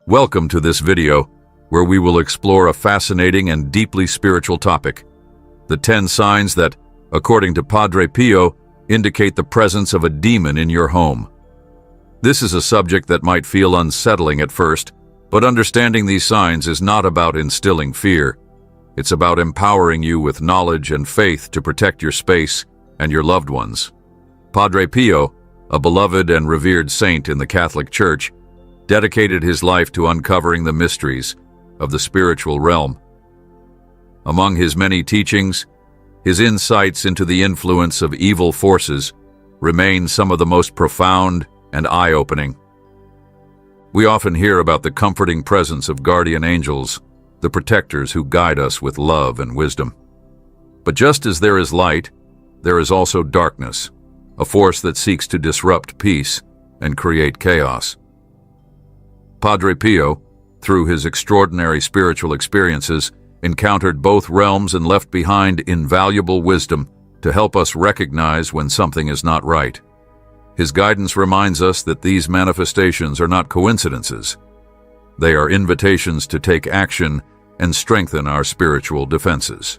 Welcome to this video, where we will explore a fascinating and deeply spiritual topic: the 10 signs that, according to Padre Pio, indicate the presence of a demon in your home. This is a subject that might feel unsettling at first, but understanding these signs is not about instilling fear. It's about empowering you with knowledge and faith to protect your space and your loved ones. Padre Pio, a beloved and revered saint in the Catholic Church, dedicated his life to uncovering the mysteries of the spiritual realm. Among his many teachings, his insights into the influence of evil forces remain some of the most profound and eye-opening. We often hear about the comforting presence of guardian angels, the protectors who guide us with love and wisdom. But just as there is light, there is also darkness, a force that seeks to disrupt peace and create chaos. Padre Pio, through his extraordinary spiritual experiences, encountered both realms and left behind invaluable wisdom to help us recognize when something is not right. His guidance reminds us that these manifestations are not coincidences. They are invitations to take action and strengthen our spiritual defenses.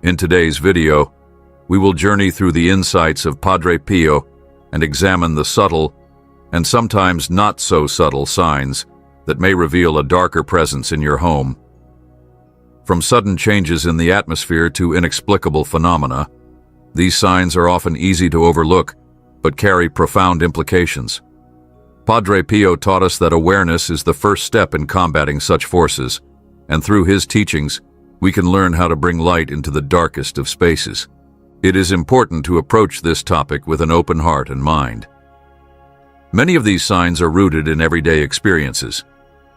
In today's video, we will journey through the insights of Padre Pio and examine the subtle and sometimes not so subtle signs that may reveal a darker presence in your home. From sudden changes in the atmosphere to inexplicable phenomena, these signs are often easy to overlook but carry profound implications. Padre Pio taught us that awareness is the first step in combating such forces, and through his teachings, we can learn how to bring light into the darkest of spaces. It is important to approach this topic with an open heart and mind. Many of these signs are rooted in everyday experiences,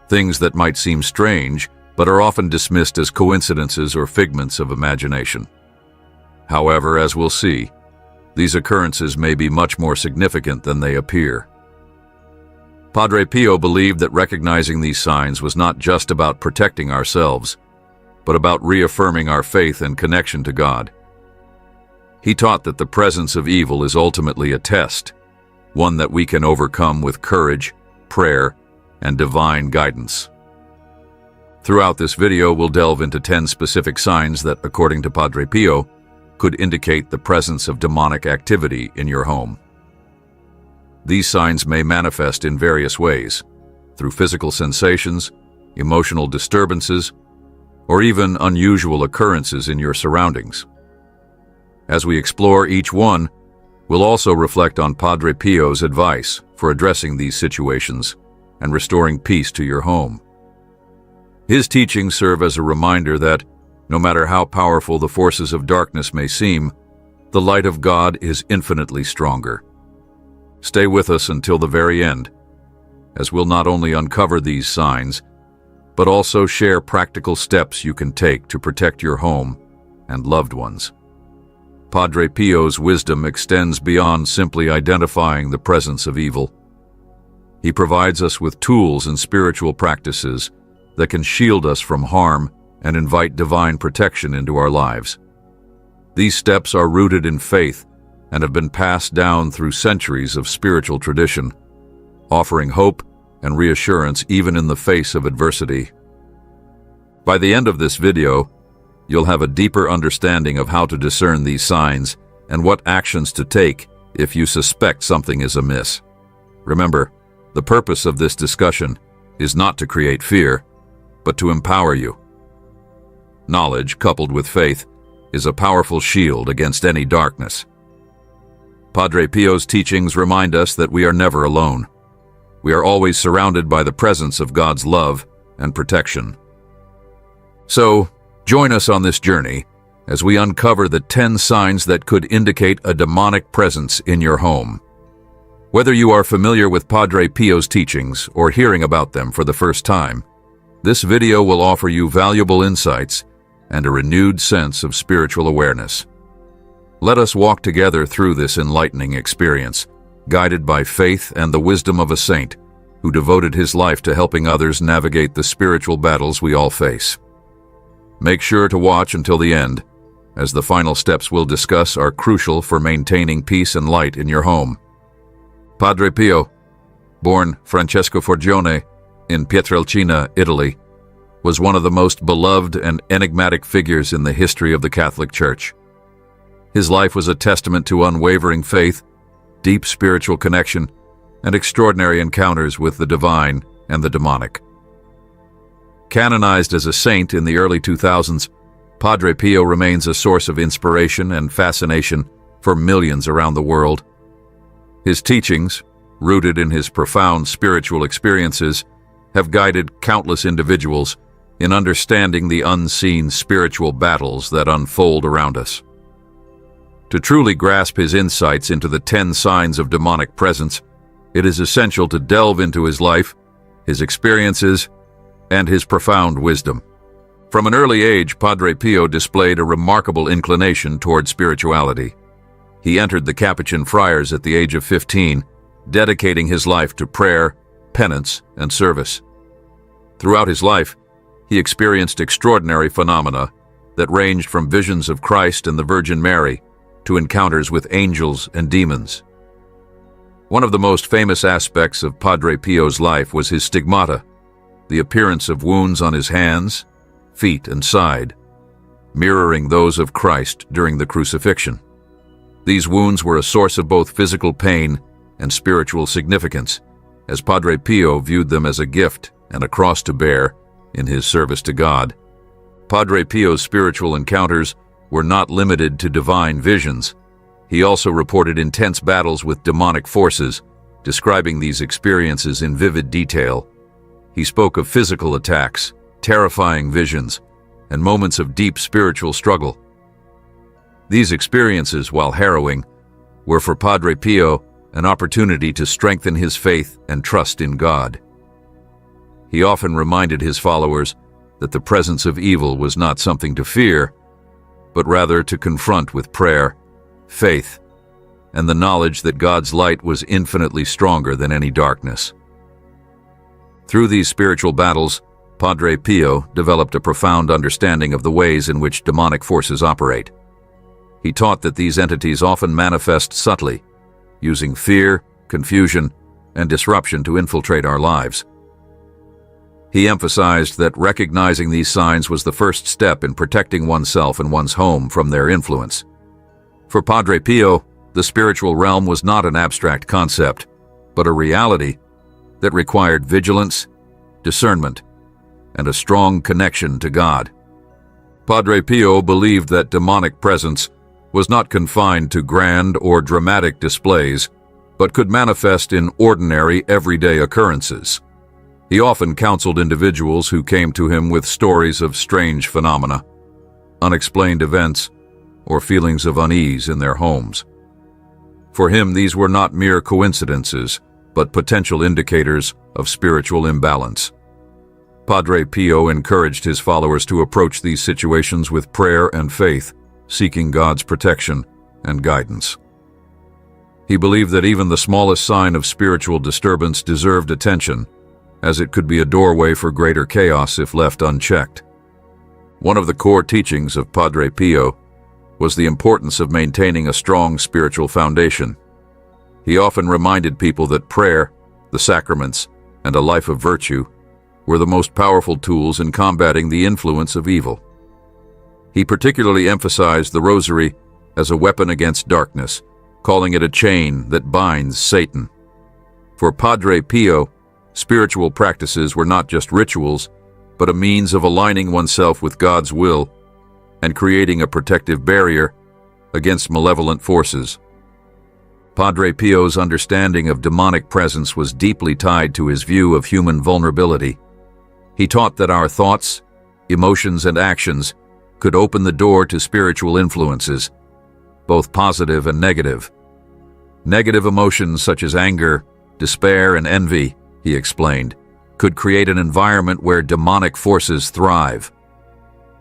things that might seem strange but are often dismissed as coincidences or figments of imagination. However, as we'll see, these occurrences may be much more significant than they appear. Padre Pio believed that recognizing these signs was not just about protecting ourselves, but about reaffirming our faith and connection to God. He taught that the presence of evil is ultimately a test, one that we can overcome with courage, prayer, and divine guidance. Throughout this video, we'll delve into 10 specific signs that, according to Padre Pio, could indicate the presence of demonic activity in your home. These signs may manifest in various ways, through physical sensations, emotional disturbances, or even unusual occurrences in your surroundings. As we explore each one, we'll also reflect on Padre Pio's advice for addressing these situations and restoring peace to your home. His teachings serve as a reminder that, no matter how powerful the forces of darkness may seem, the light of God is infinitely stronger. Stay with us until the very end, as we'll not only uncover these signs, but also share practical steps you can take to protect your home and loved ones. Padre Pio's wisdom extends beyond simply identifying the presence of evil. He provides us with tools and spiritual practices that can shield us from harm and invite divine protection into our lives. These steps are rooted in faith and have been passed down through centuries of spiritual tradition, offering hope and reassurance even in the face of adversity. By the end of this video, you'll have a deeper understanding of how to discern these signs and what actions to take if you suspect something is amiss. Remember, the purpose of this discussion is not to create fear, but to empower you. Knowledge, coupled with faith, is a powerful shield against any darkness. Padre Pio's teachings remind us that we are never alone. We are always surrounded by the presence of God's love and protection. So, join us on this journey as we uncover the 10 signs that could indicate a demonic presence in your home. Whether you are familiar with Padre Pio's teachings or hearing about them for the first time, this video will offer you valuable insights and a renewed sense of spiritual awareness. Let us walk together through this enlightening experience, guided by faith and the wisdom of a saint who devoted his life to helping others navigate the spiritual battles we all face. Make sure to watch until the end, as the final steps we'll discuss are crucial for maintaining peace and light in your home. Padre Pio, born Francesco Forgione, in Pietrelcina, Italy, was one of the most beloved and enigmatic figures in the history of the Catholic Church. His life was a testament to unwavering faith, deep spiritual connection, and extraordinary encounters with the divine and the demonic. Canonized as a saint in the early 2000s, Padre Pio remains a source of inspiration and fascination for millions around the world. His teachings, rooted in his profound spiritual experiences, have guided countless individuals in understanding the unseen spiritual battles that unfold around us. To truly grasp his insights into the 10 signs of demonic presence, it is essential to delve into his life, his experiences, and his profound wisdom. From an early age, Padre Pio displayed a remarkable inclination toward spirituality. He entered the Capuchin Friars at the age of 15, dedicating his life to prayer, penance, and service. Throughout his life, he experienced extraordinary phenomena that ranged from visions of Christ and the Virgin Mary to encounters with angels and demons. One of the most famous aspects of Padre Pio's life was his stigmata, the appearance of wounds on his hands, feet, and side, mirroring those of Christ during the crucifixion. These wounds were a source of both physical pain and spiritual significance, as Padre Pio viewed them as a gift and a cross to bear in his service to God. Padre Pio's spiritual encounters were not limited to divine visions. He also reported intense battles with demonic forces, describing these experiences in vivid detail. He spoke of physical attacks, terrifying visions, and moments of deep spiritual struggle. These experiences, while harrowing, were for Padre Pio an opportunity to strengthen his faith and trust in God. He often reminded his followers that the presence of evil was not something to fear, but rather to confront with prayer, faith, and the knowledge that God's light was infinitely stronger than any darkness. Through these spiritual battles, Padre Pio developed a profound understanding of the ways in which demonic forces operate. He taught that these entities often manifest subtly, using fear, confusion, and disruption to infiltrate our lives. He emphasized that recognizing these signs was the first step in protecting oneself and one's home from their influence. For Padre Pio, the spiritual realm was not an abstract concept, but a reality that required vigilance, discernment, and a strong connection to God. Padre Pio believed that demonic presence was not confined to grand or dramatic displays, but could manifest in ordinary, everyday occurrences. He often counseled individuals who came to him with stories of strange phenomena, unexplained events, or feelings of unease in their homes. For him, these were not mere coincidences, but potential indicators of spiritual imbalance. Padre Pio encouraged his followers to approach these situations with prayer and faith, seeking God's protection and guidance. He believed that even the smallest sign of spiritual disturbance deserved attention, as it could be a doorway for greater chaos if left unchecked. One of the core teachings of Padre Pio was the importance of maintaining a strong spiritual foundation. He often reminded people that prayer, the sacraments, and a life of virtue were the most powerful tools in combating the influence of evil. He particularly emphasized the rosary as a weapon against darkness, calling it a chain that binds Satan. For Padre Pio, spiritual practices were not just rituals, but a means of aligning oneself with God's will and creating a protective barrier against malevolent forces. Padre Pio's understanding of demonic presence was deeply tied to his view of human vulnerability. He taught that our thoughts, emotions, and actions could open the door to spiritual influences, both positive and negative. Negative emotions such as anger, despair, and envy, he explained, could create an environment where demonic forces thrive.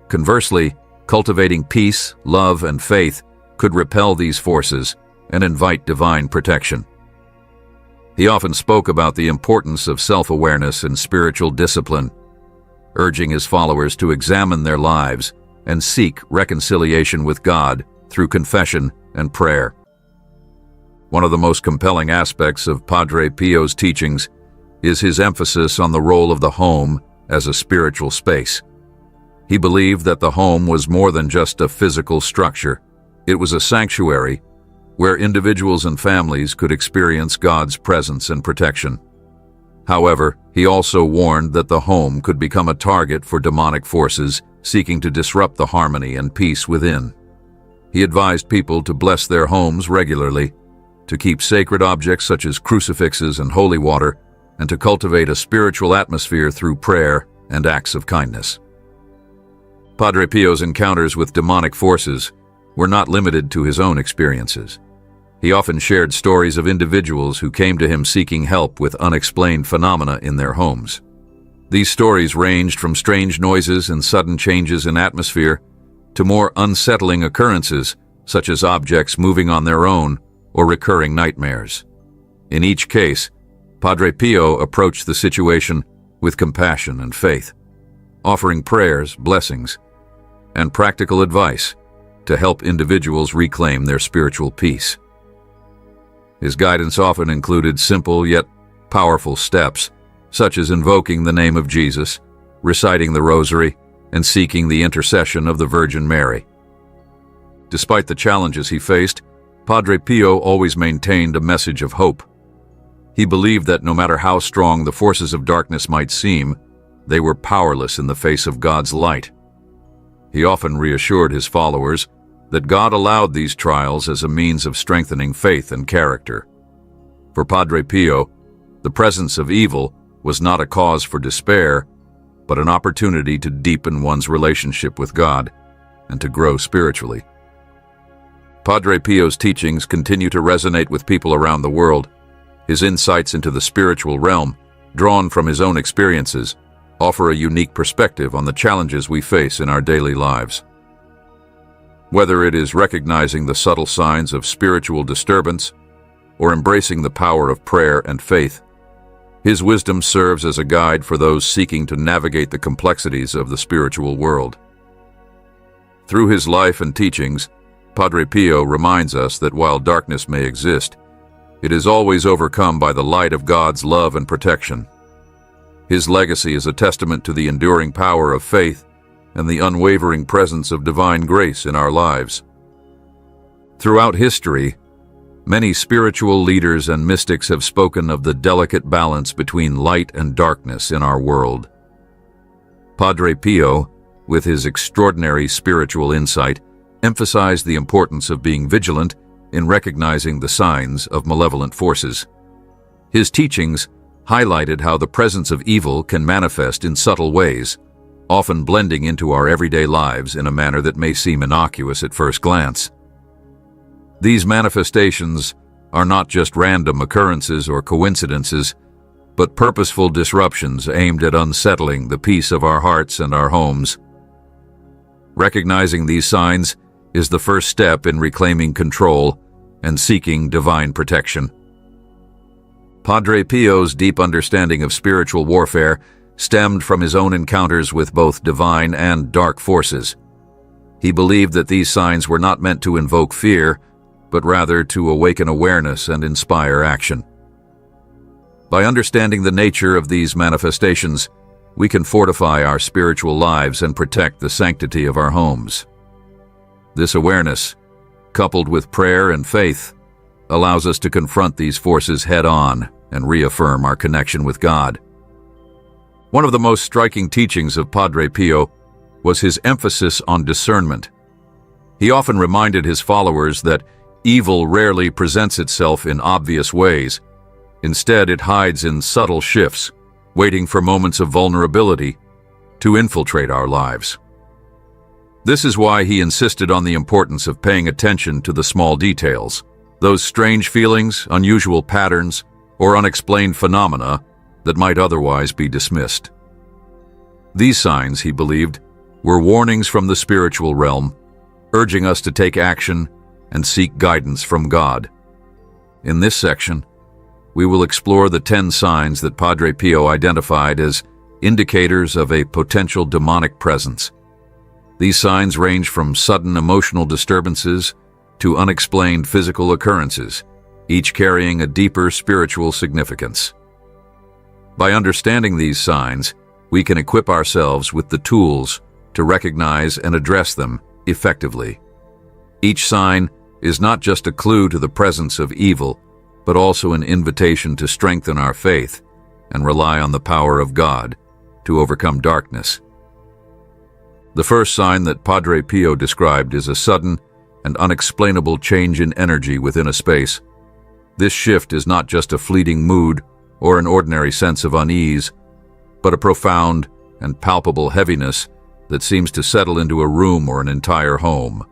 Conversely, cultivating peace, love, and faith could repel these forces and invite divine protection. He often spoke about the importance of self-awareness and spiritual discipline, urging his followers to examine their lives and seek reconciliation with God through confession and prayer. One of the most compelling aspects of Padre Pio's teachings is his emphasis on the role of the home as a spiritual space. He believed that the home was more than just a physical structure. It was a sanctuary where individuals and families could experience God's presence and protection. However, he also warned that the home could become a target for demonic forces seeking to disrupt the harmony and peace within. He advised people to bless their homes regularly, to keep sacred objects such as crucifixes and holy water, and to cultivate a spiritual atmosphere through prayer and acts of kindness. Padre Pio's encounters with demonic forces were not limited to his own experiences. He often shared stories of individuals who came to him seeking help with unexplained phenomena in their homes. These stories ranged from strange noises and sudden changes in atmosphere to more unsettling occurrences, such as objects moving on their own or recurring nightmares. In each case, Padre Pio approached the situation with compassion and faith, offering prayers, blessings, and practical advice to help individuals reclaim their spiritual peace. His guidance often included simple yet powerful steps, such as invoking the name of Jesus, reciting the Rosary, and seeking the intercession of the Virgin Mary. Despite the challenges he faced, Padre Pio always maintained a message of hope. He believed that no matter how strong the forces of darkness might seem, they were powerless in the face of God's light. He often reassured his followers that God allowed these trials as a means of strengthening faith and character. For Padre Pio, the presence of evil was not a cause for despair, but an opportunity to deepen one's relationship with God and to grow spiritually. Padre Pio's teachings continue to resonate with people around the world. His insights into the spiritual realm, drawn from his own experiences, offer a unique perspective on the challenges we face in our daily lives. Whether it is recognizing the subtle signs of spiritual disturbance or embracing the power of prayer and faith, his wisdom serves as a guide for those seeking to navigate the complexities of the spiritual world. Through his life and teachings, Padre Pio reminds us that while darkness may exist, it is always overcome by the light of God's love and protection. His legacy is a testament to the enduring power of faith and the unwavering presence of divine grace in our lives. Throughout history, many spiritual leaders and mystics have spoken of the delicate balance between light and darkness in our world. Padre Pio, with his extraordinary spiritual insight, emphasized the importance of being vigilant in recognizing the signs of malevolent forces. His teachings highlighted how the presence of evil can manifest in subtle ways, often blending into our everyday lives in a manner that may seem innocuous at first glance. These manifestations are not just random occurrences or coincidences, but purposeful disruptions aimed at unsettling the peace of our hearts and our homes. Recognizing these signs is the first step in reclaiming control and seeking divine protection. Padre Pio's deep understanding of spiritual warfare stemmed from his own encounters with both divine and dark forces. He believed that these signs were not meant to invoke fear, but rather to awaken awareness and inspire action. By understanding the nature of these manifestations, we can fortify our spiritual lives and protect the sanctity of our homes. This awareness, coupled with prayer and faith, allows us to confront these forces head-on and reaffirm our connection with God. One of the most striking teachings of Padre Pio was his emphasis on discernment. He often reminded his followers that evil rarely presents itself in obvious ways. Instead, it hides in subtle shifts, waiting for moments of vulnerability to infiltrate our lives. This is why he insisted on the importance of paying attention to the small details, those strange feelings, unusual patterns, or unexplained phenomena that might otherwise be dismissed. These signs, he believed, were warnings from the spiritual realm, urging us to take action and seek guidance from God. In this section, we will explore the 10 signs that Padre Pio identified as indicators of a potential demonic presence. These signs range from sudden emotional disturbances to unexplained physical occurrences, each carrying a deeper spiritual significance. By understanding these signs, we can equip ourselves with the tools to recognize and address them effectively. Each sign is not just a clue to the presence of evil, but also an invitation to strengthen our faith and rely on the power of God to overcome darkness. The first sign that Padre Pio described is a sudden and unexplainable change in energy within a space. This shift is not just a fleeting mood or an ordinary sense of unease, but a profound and palpable heaviness that seems to settle into a room or an entire home.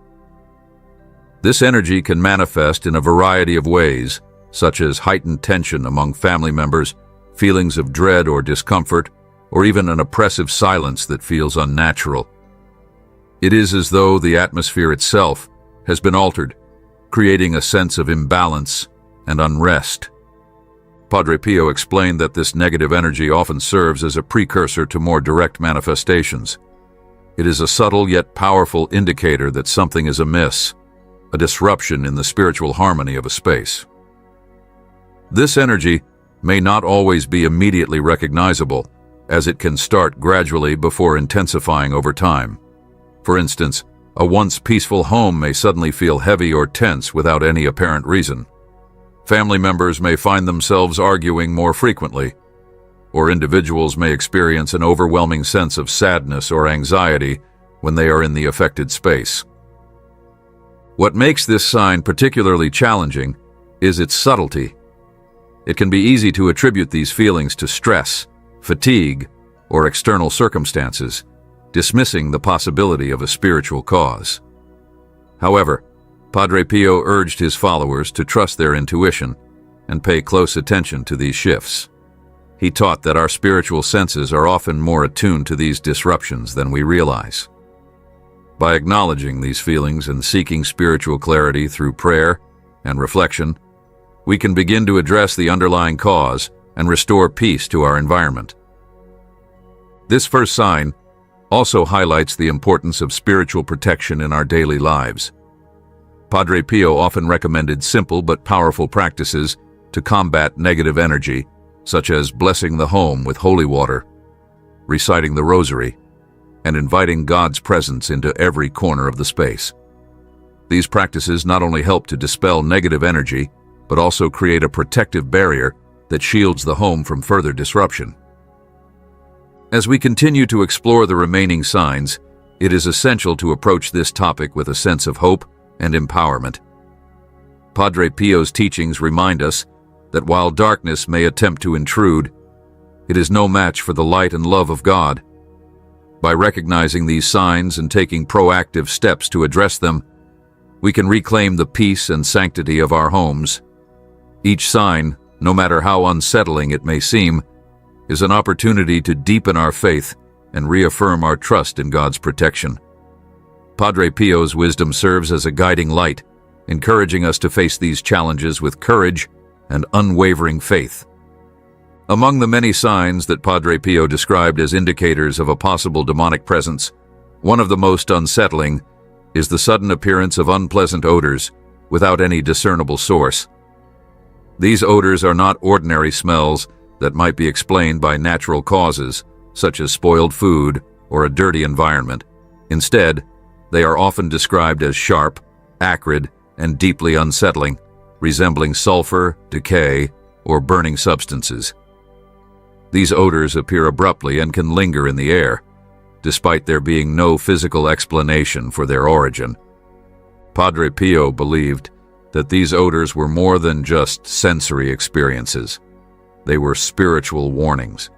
This energy can manifest in a variety of ways, such as heightened tension among family members, feelings of dread or discomfort, or even an oppressive silence that feels unnatural. It is as though the atmosphere itself has been altered, creating a sense of imbalance and unrest. Padre Pio explained that this negative energy often serves as a precursor to more direct manifestations. It is a subtle yet powerful indicator that something is amiss, a disruption in the spiritual harmony of a space. This energy may not always be immediately recognizable, as it can start gradually before intensifying over time. For instance, a once peaceful home may suddenly feel heavy or tense without any apparent reason. Family members may find themselves arguing more frequently, or individuals may experience an overwhelming sense of sadness or anxiety when they are in the affected space. What makes this sign particularly challenging is its subtlety. It can be easy to attribute these feelings to stress, fatigue, or external circumstances, dismissing the possibility of a spiritual cause. However, Padre Pio urged his followers to trust their intuition and pay close attention to these shifts. He taught that our spiritual senses are often more attuned to these disruptions than we realize. By acknowledging these feelings and seeking spiritual clarity through prayer and reflection, we can begin to address the underlying cause and restore peace to our environment. This first sign also highlights the importance of spiritual protection in our daily lives. Padre Pio often recommended simple but powerful practices to combat negative energy, such as blessing the home with holy water, reciting the rosary, and inviting God's presence into every corner of the space. These practices not only help to dispel negative energy, but also create a protective barrier that shields the home from further disruption. As we continue to explore the remaining signs, it is essential to approach this topic with a sense of hope and empowerment. Padre Pio's teachings remind us that while darkness may attempt to intrude, it is no match for the light and love of God. By recognizing these signs and taking proactive steps to address them, we can reclaim the peace and sanctity of our homes. Each sign, no matter how unsettling it may seem, is an opportunity to deepen our faith and reaffirm our trust in God's protection. Padre Pio's wisdom serves as a guiding light, encouraging us to face these challenges with courage and unwavering faith. Among the many signs that Padre Pio described as indicators of a possible demonic presence, one of the most unsettling is the sudden appearance of unpleasant odors without any discernible source. These odors are not ordinary smells that might be explained by natural causes, such as spoiled food or a dirty environment. Instead, they are often described as sharp, acrid, and deeply unsettling, resembling sulfur, decay, or burning substances. These odors appear abruptly and can linger in the air, despite there being no physical explanation for their origin. Padre Pio believed that these odors were more than just sensory experiences. They were spiritual warnings.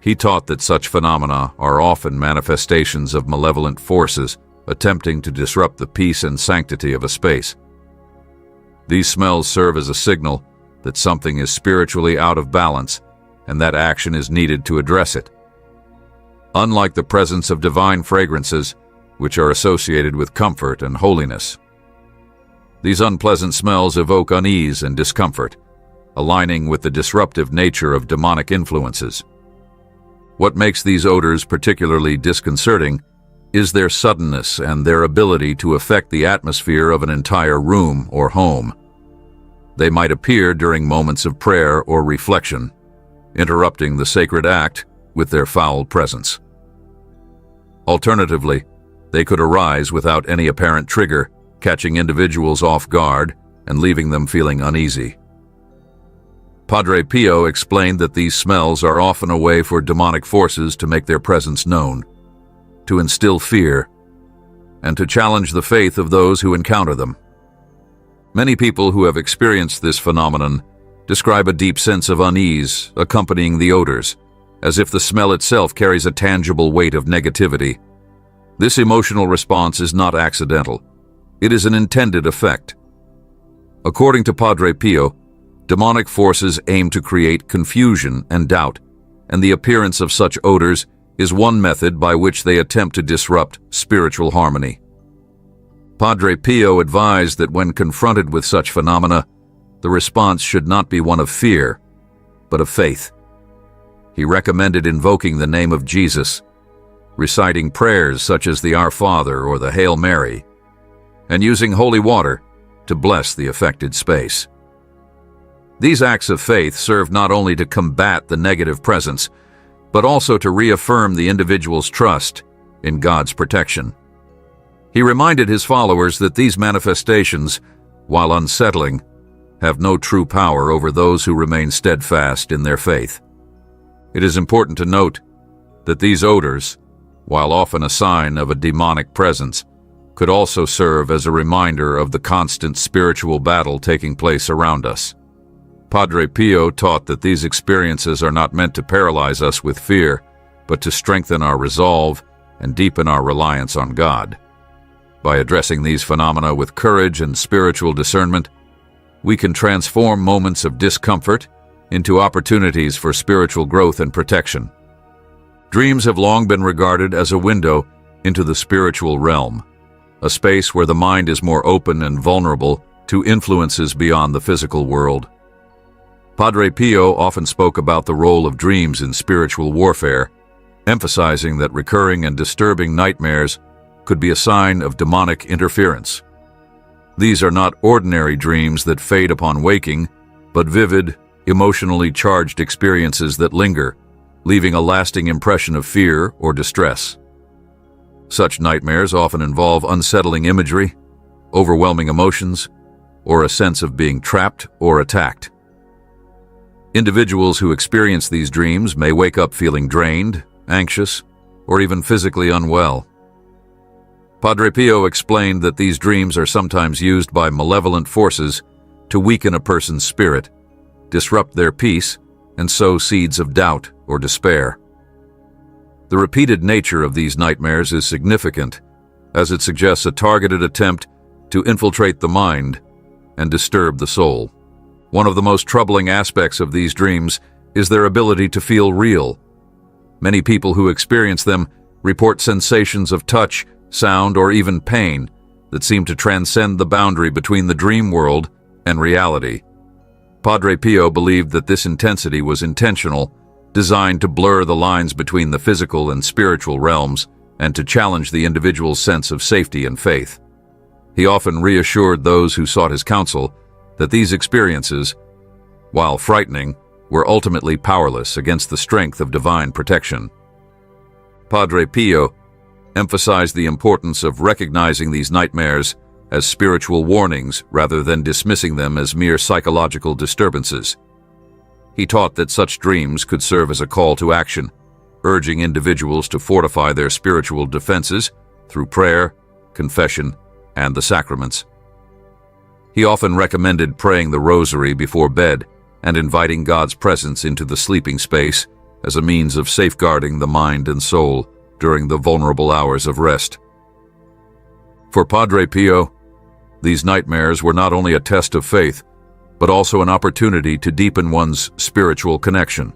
He taught that such phenomena are often manifestations of malevolent forces attempting to disrupt the peace and sanctity of a space. These smells serve as a signal that something is spiritually out of balance and that action is needed to address it. Unlike the presence of divine fragrances, which are associated with comfort and holiness, these unpleasant smells evoke unease and discomfort, aligning with the disruptive nature of demonic influences. What makes these odors particularly disconcerting is their suddenness and their ability to affect the atmosphere of an entire room or home. They might appear during moments of prayer or reflection, interrupting the sacred act with their foul presence. Alternatively, they could arise without any apparent trigger, catching individuals off guard and leaving them feeling uneasy. Padre Pio explained that these smells are often a way for demonic forces to make their presence known, to instill fear, and to challenge the faith of those who encounter them. Many people who have experienced this phenomenon describe a deep sense of unease accompanying the odors, as if the smell itself carries a tangible weight of negativity. This emotional response is not accidental. It is an intended effect. According to Padre Pio, demonic forces aim to create confusion and doubt, and the appearance of such odors is one method by which they attempt to disrupt spiritual harmony. Padre Pio advised that when confronted with such phenomena, the response should not be one of fear, but of faith. He recommended invoking the name of Jesus, reciting prayers such as the Our Father or the Hail Mary, and using holy water to bless the affected space. These acts of faith serve not only to combat the negative presence, but also to reaffirm the individual's trust in God's protection. He reminded his followers that these manifestations, while unsettling, have no true power over those who remain steadfast in their faith. It is important to note that these odors, while often a sign of a demonic presence, could also serve as a reminder of the constant spiritual battle taking place around us. Padre Pio taught that these experiences are not meant to paralyze us with fear, but to strengthen our resolve and deepen our reliance on God. By addressing these phenomena with courage and spiritual discernment, we can transform moments of discomfort into opportunities for spiritual growth and protection. Dreams have long been regarded as a window into the spiritual realm, a space where the mind is more open and vulnerable to influences beyond the physical world. Padre Pio often spoke about the role of dreams in spiritual warfare, emphasizing that recurring and disturbing nightmares could be a sign of demonic interference. These are not ordinary dreams that fade upon waking, but vivid, emotionally charged experiences that linger, leaving a lasting impression of fear or distress. Such nightmares often involve unsettling imagery, overwhelming emotions, or a sense of being trapped or attacked. Individuals who experience these dreams may wake up feeling drained, anxious, or even physically unwell. Padre Pio explained that these dreams are sometimes used by malevolent forces to weaken a person's spirit, disrupt their peace, and sow seeds of doubt or despair. The repeated nature of these nightmares is significant, as it suggests a targeted attempt to infiltrate the mind and disturb the soul. One of the most troubling aspects of these dreams is their ability to feel real. Many people who experience them report sensations of touch, sound, or even pain that seem to transcend the boundary between the dream world and reality. Padre Pio believed that this intensity was intentional, designed to blur the lines between the physical and spiritual realms and to challenge the individual's sense of safety and faith. He often reassured those who sought his counsel that these experiences, while frightening, were ultimately powerless against the strength of divine protection. Padre Pio emphasized the importance of recognizing these nightmares as spiritual warnings rather than dismissing them as mere psychological disturbances. He taught that such dreams could serve as a call to action, urging individuals to fortify their spiritual defenses through prayer, confession, and the sacraments. He often recommended praying the rosary before bed and inviting God's presence into the sleeping space as a means of safeguarding the mind and soul during the vulnerable hours of rest. For Padre Pio, these nightmares were not only a test of faith, but also an opportunity to deepen one's spiritual connection.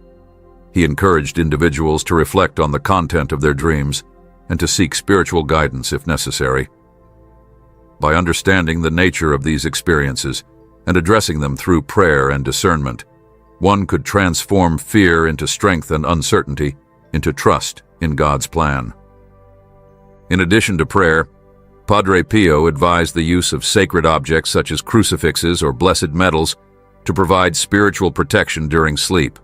He encouraged individuals to reflect on the content of their dreams and to seek spiritual guidance if necessary. By understanding the nature of these experiences and addressing them through prayer and discernment, one could transform fear into strength and uncertainty into trust in God's plan. In addition to prayer, Padre Pio advised the use of sacred objects such as crucifixes or blessed medals to provide spiritual protection during sleep.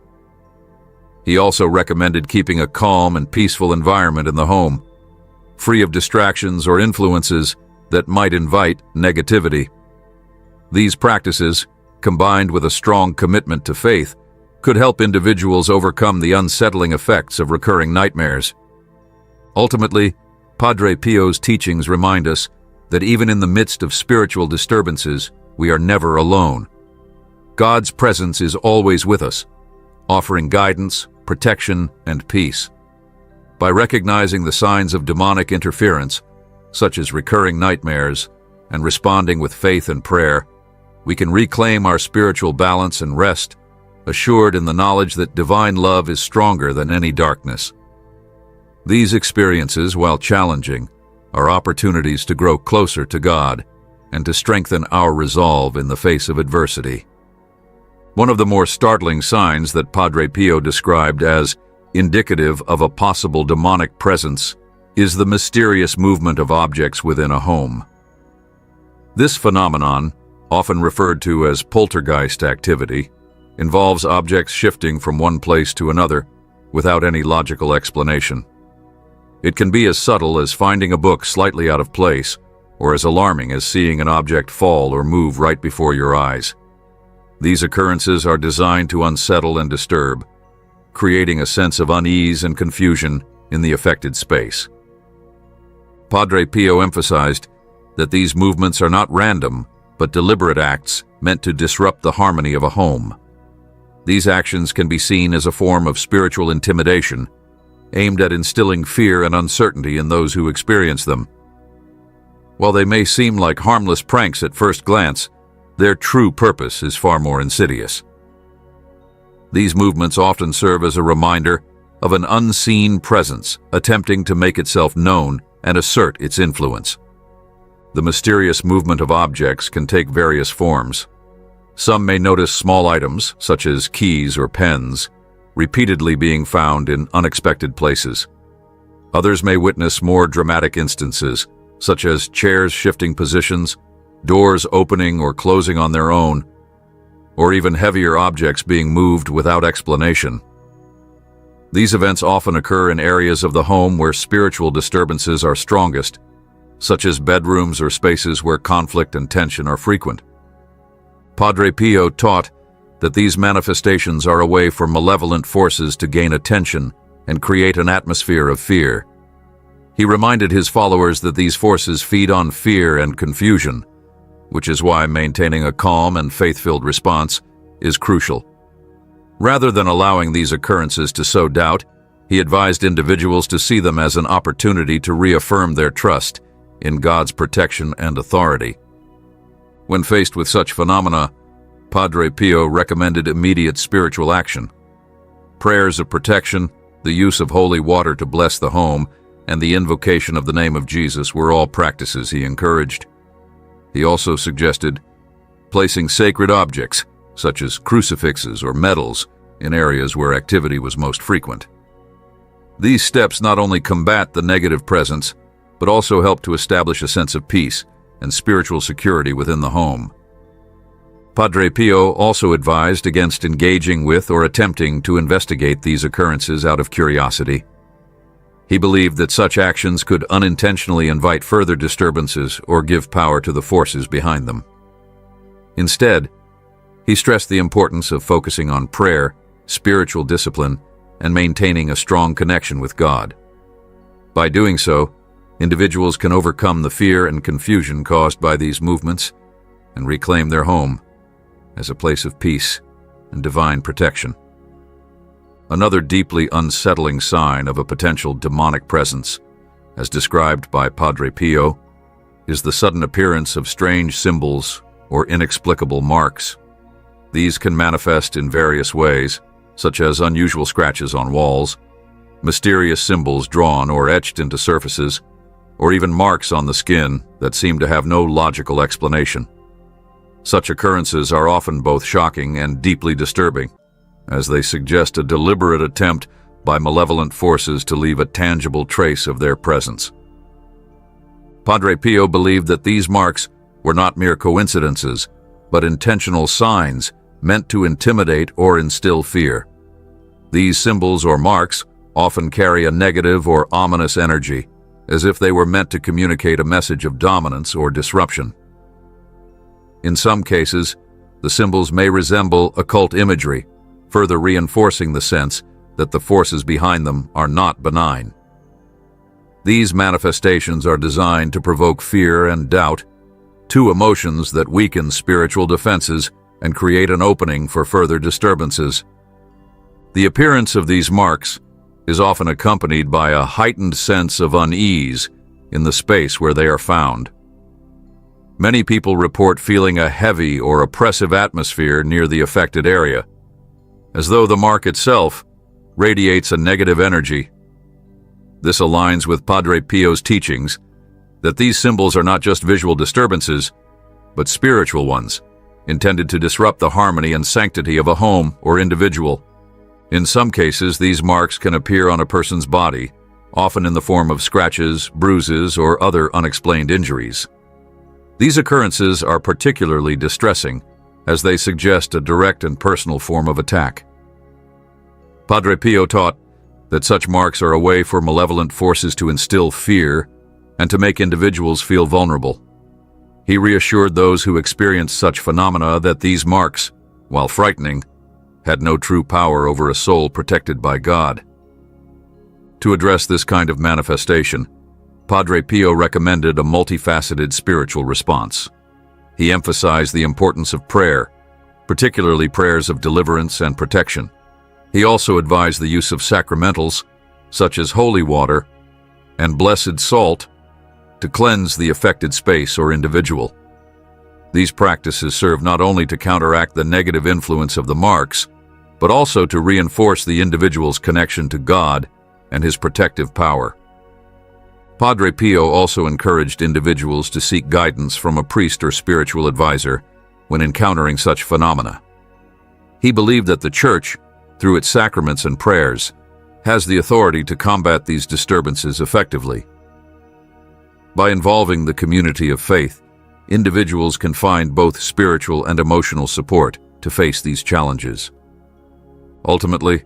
He also recommended keeping a calm and peaceful environment in the home, free of distractions or influences that might invite negativity. These practices, combined with a strong commitment to faith, could help individuals overcome the unsettling effects of recurring nightmares. Ultimately, Padre Pio's teachings remind us that even in the midst of spiritual disturbances, we are never alone. God's presence is always with us, offering guidance, protection, and peace. By recognizing the signs of demonic interference, such as recurring nightmares, and responding with faith and prayer, we can reclaim our spiritual balance and rest, assured in the knowledge that divine love is stronger than any darkness. These experiences, while challenging, are opportunities to grow closer to God and to strengthen our resolve in the face of adversity. One of the more startling signs that Padre Pio described as indicative of a possible demonic presence is the mysterious movement of objects within a home. This phenomenon, often referred to as poltergeist activity, involves objects shifting from one place to another without any logical explanation. It can be as subtle as finding a book slightly out of place, or as alarming as seeing an object fall or move right before your eyes. These occurrences are designed to unsettle and disturb, creating a sense of unease and confusion in the affected space. Padre Pio emphasized that these movements are not random, but deliberate acts meant to disrupt the harmony of a home. These actions can be seen as a form of spiritual intimidation, aimed at instilling fear and uncertainty in those who experience them. While they may seem like harmless pranks at first glance, their true purpose is far more insidious. These movements often serve as a reminder of an unseen presence attempting to make itself known and assert its influence. The mysterious movement of objects can take various forms. Some may notice small items, such as keys or pens, repeatedly being found in unexpected places. Others may witness more dramatic instances, such as chairs shifting positions, doors opening or closing on their own, or even heavier objects being moved without explanation. These events often occur in areas of the home where spiritual disturbances are strongest, such as bedrooms or spaces where conflict and tension are frequent. Padre Pio taught that these manifestations are a way for malevolent forces to gain attention and create an atmosphere of fear. He reminded his followers that these forces feed on fear and confusion, which is why maintaining a calm and faith-filled response is crucial. Rather than allowing these occurrences to sow doubt, he advised individuals to see them as an opportunity to reaffirm their trust in God's protection and authority. When faced with such phenomena, Padre Pio recommended immediate spiritual action. Prayers of protection, the use of holy water to bless the home, and the invocation of the name of Jesus were all practices he encouraged. He also suggested placing sacred objects, such as crucifixes or medals, in areas where activity was most frequent. These steps not only combat the negative presence, but also help to establish a sense of peace and spiritual security within the home. Padre Pio also advised against engaging with or attempting to investigate these occurrences out of curiosity. He believed that such actions could unintentionally invite further disturbances or give power to the forces behind them. Instead, he stressed the importance of focusing on prayer, spiritual discipline, and maintaining a strong connection with God. By doing so, individuals can overcome the fear and confusion caused by these movements and reclaim their home as a place of peace and divine protection. Another deeply unsettling sign of a potential demonic presence, as described by Padre Pio, is the sudden appearance of strange symbols or inexplicable marks. These can manifest in various ways, such as unusual scratches on walls, mysterious symbols drawn or etched into surfaces, or even marks on the skin that seem to have no logical explanation. Such occurrences are often both shocking and deeply disturbing, as they suggest a deliberate attempt by malevolent forces to leave a tangible trace of their presence. Padre Pio believed that these marks were not mere coincidences, but intentional signs meant to intimidate or instill fear. These symbols or marks often carry a negative or ominous energy, as if they were meant to communicate a message of dominance or disruption. In some cases, the symbols may resemble occult imagery, further reinforcing the sense that the forces behind them are not benign. These manifestations are designed to provoke fear and doubt, two emotions that weaken spiritual defenses and create an opening for further disturbances. The appearance of these marks is often accompanied by a heightened sense of unease in the space where they are found. Many people report feeling a heavy or oppressive atmosphere near the affected area, as though the mark itself radiates a negative energy. This aligns with Padre Pio's teachings that these symbols are not just visual disturbances, but spiritual ones, intended to disrupt the harmony and sanctity of a home or individual. In some cases, these marks can appear on a person's body, often in the form of scratches, bruises, or other unexplained injuries. These occurrences are particularly distressing, as they suggest a direct and personal form of attack. Padre Pio taught that such marks are a way for malevolent forces to instill fear and to make individuals feel vulnerable. He reassured those who experienced such phenomena that these marks, while frightening, had no true power over a soul protected by God. To address this kind of manifestation, Padre Pio recommended a multifaceted spiritual response. He emphasized the importance of prayer, particularly prayers of deliverance and protection. He also advised the use of sacramentals, such as holy water and blessed salt, to cleanse the affected space or individual. These practices serve not only to counteract the negative influence of the marks, but also to reinforce the individual's connection to God and His protective power. Padre Pio also encouraged individuals to seek guidance from a priest or spiritual advisor when encountering such phenomena. He believed that the Church, through its sacraments and prayers, has the authority to combat these disturbances effectively. By involving the community of faith, individuals can find both spiritual and emotional support to face these challenges. Ultimately,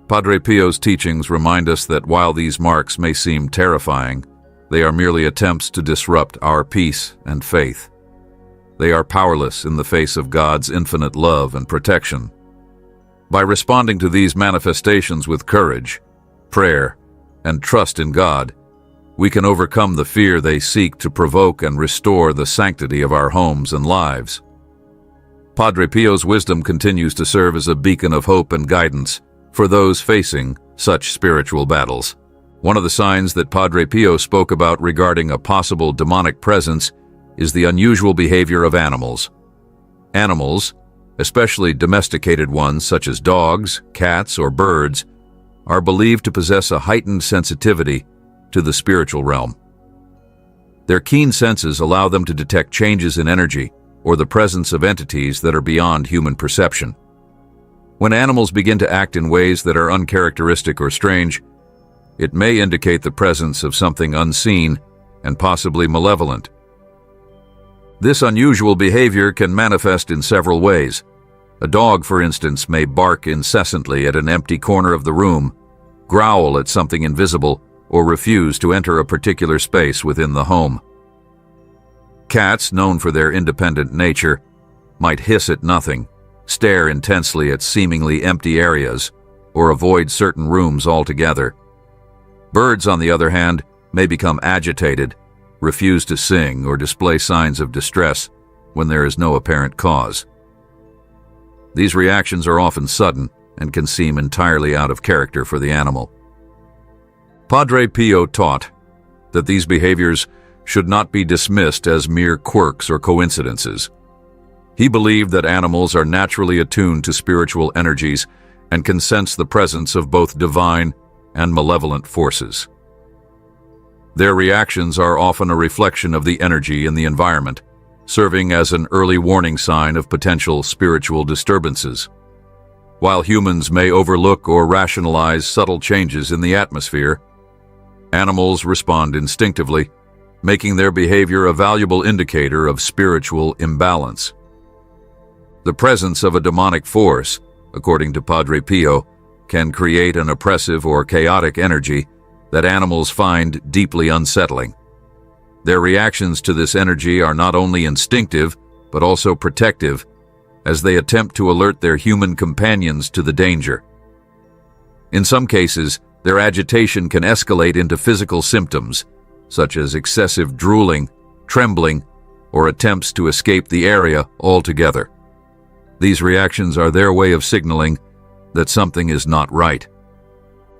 Padre Pio's teachings remind us that while these marks may seem terrifying, they are merely attempts to disrupt our peace and faith. They are powerless in the face of God's infinite love and protection. By responding to these manifestations with courage, prayer, and trust in God, we can overcome the fear they seek to provoke and restore the sanctity of our homes and lives. Padre Pio's wisdom continues to serve as a beacon of hope and guidance for those facing such spiritual battles. One of the signs that Padre Pio spoke about regarding a possible demonic presence is the unusual behavior of animals. Animals, especially domesticated ones such as dogs, cats, or birds, are believed to possess a heightened sensitivity to the spiritual realm. Their keen senses allow them to detect changes in energy or the presence of entities that are beyond human perception. When animals begin to act in ways that are uncharacteristic or strange, it may indicate the presence of something unseen and possibly malevolent. This unusual behavior can manifest in several ways. A dog, for instance, may bark incessantly at an empty corner of the room, growl at something invisible, or refuse to enter a particular space within the home. Cats, known for their independent nature, might hiss at nothing, stare intensely at seemingly empty areas, or avoid certain rooms altogether. Birds, on the other hand, may become agitated, refuse to sing, or display signs of distress when there is no apparent cause. These reactions are often sudden and can seem entirely out of character for the animal. Padre Pio taught that these behaviors should not be dismissed as mere quirks or coincidences. He believed that animals are naturally attuned to spiritual energies and can sense the presence of both divine and malevolent forces. Their reactions are often a reflection of the energy in the environment, serving as an early warning sign of potential spiritual disturbances. While humans may overlook or rationalize subtle changes in the atmosphere, animals respond instinctively, making their behavior a valuable indicator of spiritual imbalance. The presence of a demonic force, according to Padre Pio, can create an oppressive or chaotic energy that animals find deeply unsettling. Their reactions to this energy are not only instinctive, but also protective, as they attempt to alert their human companions to the danger. In some cases, their agitation can escalate into physical symptoms, such as excessive drooling, trembling, or attempts to escape the area altogether. These reactions are their way of signaling that something is not right.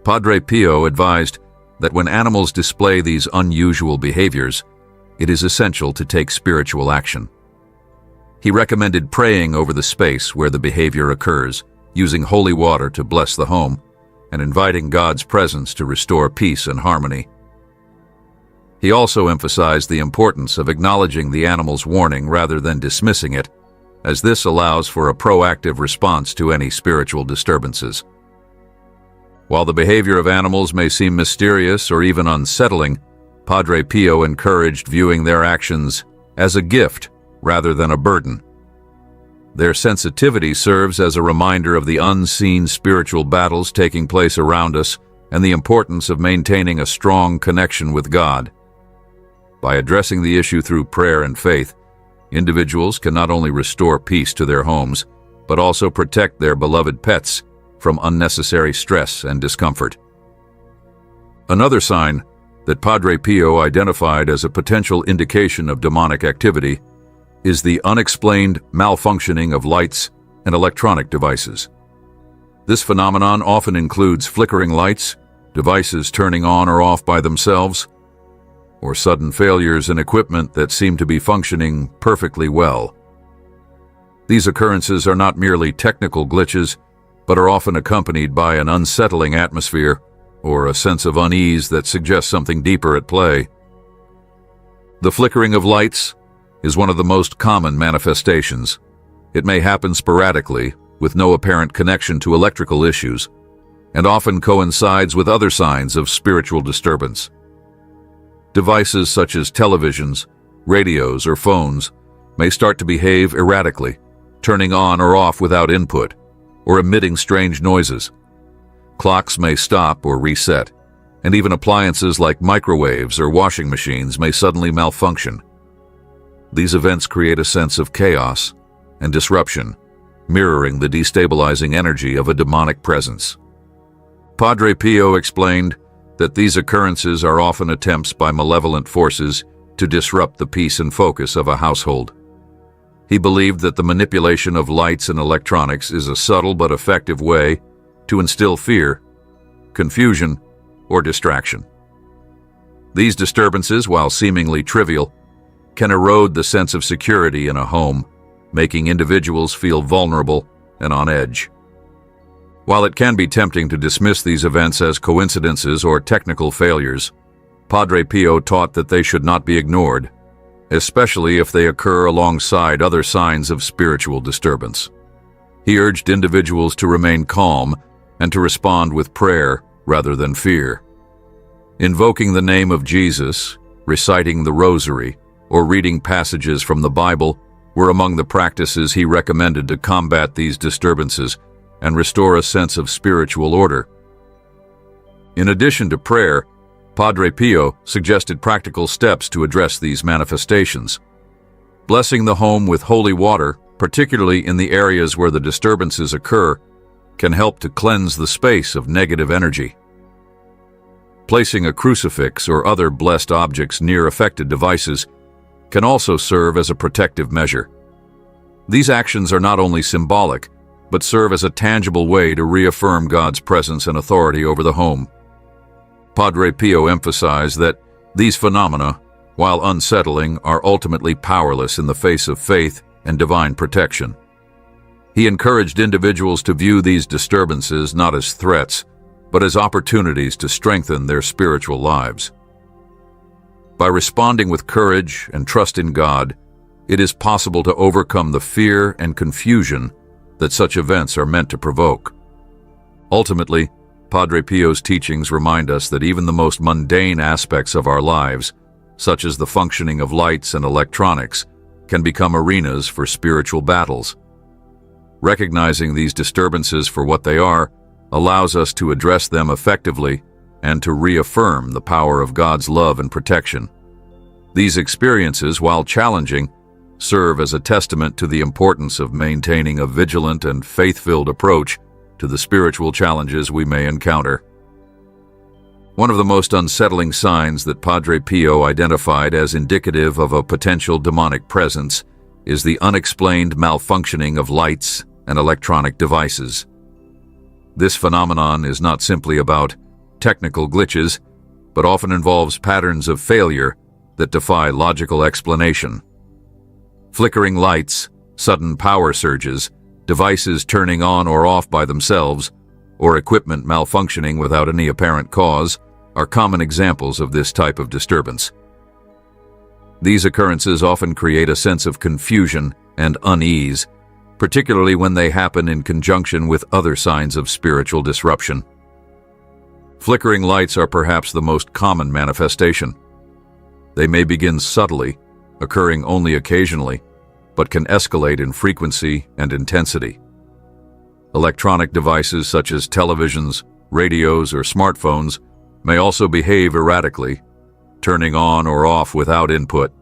Padre Pio advised that when animals display these unusual behaviors, it is essential to take spiritual action. He recommended praying over the space where the behavior occurs, using holy water to bless the home, and inviting God's presence to restore peace and harmony. He also emphasized the importance of acknowledging the animal's warning rather than dismissing it, as this allows for a proactive response to any spiritual disturbances. While the behavior of animals may seem mysterious or even unsettling, Padre Pio encouraged viewing their actions as a gift rather than a burden. Their sensitivity serves as a reminder of the unseen spiritual battles taking place around us and the importance of maintaining a strong connection with God. By addressing the issue through prayer and faith, individuals can not only restore peace to their homes, but also protect their beloved pets from unnecessary stress and discomfort. Another sign that Padre Pio identified as a potential indication of demonic activity is the unexplained malfunctioning of lights and electronic devices. This phenomenon often includes flickering lights, devices turning on or off by themselves, or sudden failures in equipment that seem to be functioning perfectly well. These occurrences are not merely technical glitches, but are often accompanied by an unsettling atmosphere or a sense of unease that suggests something deeper at play. The flickering of lights is one of the most common manifestations. It may happen sporadically, with no apparent connection to electrical issues, and often coincides with other signs of spiritual disturbance. Devices such as televisions, radios, or phones may start to behave erratically, turning on or off without input, or emitting strange noises. Clocks may stop or reset, and even appliances like microwaves or washing machines may suddenly malfunction. These events create a sense of chaos and disruption, mirroring the destabilizing energy of a demonic presence. Padre Pio explained that these occurrences are often attempts by malevolent forces to disrupt the peace and focus of a household. He believed that the manipulation of lights and electronics is a subtle but effective way to instill fear, confusion, or distraction. These disturbances, while seemingly trivial, can erode the sense of security in a home, making individuals feel vulnerable and on edge. While it can be tempting to dismiss these events as coincidences or technical failures, Padre Pio taught that they should not be ignored, especially if they occur alongside other signs of spiritual disturbance. He urged individuals to remain calm and to respond with prayer rather than fear. Invoking the name of Jesus, reciting the Rosary, or reading passages from the Bible were among the practices he recommended to combat these disturbances and restore a sense of spiritual order. In addition to prayer, Padre Pio suggested practical steps to address these manifestations. Blessing the home with holy water, particularly in the areas where the disturbances occur, can help to cleanse the space of negative energy. Placing a crucifix or other blessed objects near affected devices can also serve as a protective measure. These actions are not only symbolic, but serve as a tangible way to reaffirm God's presence and authority over the home. Padre Pio emphasized that these phenomena, while unsettling, are ultimately powerless in the face of faith and divine protection. He encouraged individuals to view these disturbances not as threats, but as opportunities to strengthen their spiritual lives. By responding with courage and trust in God, it is possible to overcome the fear and confusion that such events are meant to provoke. Ultimately, Padre Pio's teachings remind us that even the most mundane aspects of our lives, such as the functioning of lights and electronics, can become arenas for spiritual battles. Recognizing these disturbances for what they are allows us to address them effectively and to reaffirm the power of God's love and protection. These experiences, while challenging, serve as a testament to the importance of maintaining a vigilant and faith-filled approach to the spiritual challenges we may encounter. One of the most unsettling signs that Padre Pio identified as indicative of a potential demonic presence is the unexplained malfunctioning of lights and electronic devices. This phenomenon is not simply about technical glitches, but often involves patterns of failure that defy logical explanation. Flickering lights, sudden power surges, devices turning on or off by themselves, or equipment malfunctioning without any apparent cause are common examples of this type of disturbance. These occurrences often create a sense of confusion and unease, particularly when they happen in conjunction with other signs of spiritual disruption. Flickering lights are perhaps the most common manifestation. They may begin subtly, occurring only occasionally, but can escalate in frequency and intensity. Electronic devices such as televisions, radios, or smartphones may also behave erratically, turning on or off without input,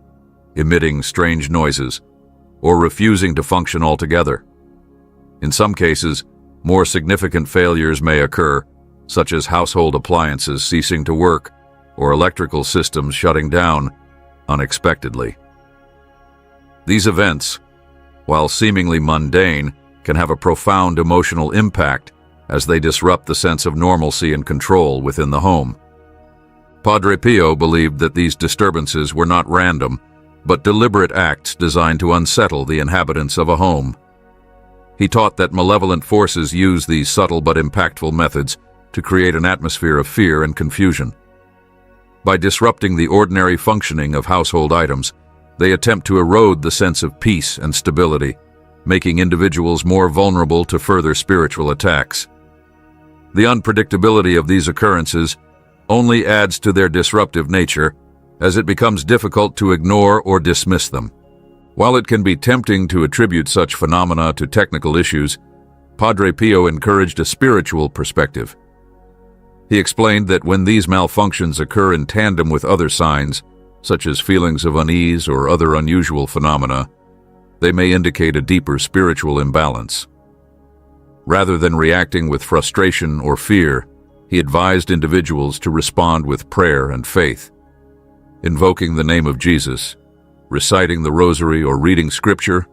emitting strange noises, or refusing to function altogether. In some cases, more significant failures may occur, such as household appliances ceasing to work or electrical systems shutting down unexpectedly. These events, while seemingly mundane, can have a profound emotional impact as they disrupt the sense of normalcy and control within the home. Padre Pio believed that these disturbances were not random, but deliberate acts designed to unsettle the inhabitants of a home. He taught that malevolent forces use these subtle but impactful methods to create an atmosphere of fear and confusion. By disrupting the ordinary functioning of household items, they attempt to erode the sense of peace and stability, making individuals more vulnerable to further spiritual attacks. The unpredictability of these occurrences only adds to their disruptive nature, as it becomes difficult to ignore or dismiss them. While it can be tempting to attribute such phenomena to technical issues, Padre Pio encouraged a spiritual perspective. He explained that when these malfunctions occur in tandem with other signs, such as feelings of unease or other unusual phenomena, they may indicate a deeper spiritual imbalance. Rather than reacting with frustration or fear, he advised individuals to respond with prayer and faith. Invoking the name of Jesus, reciting the rosary, or reading scripture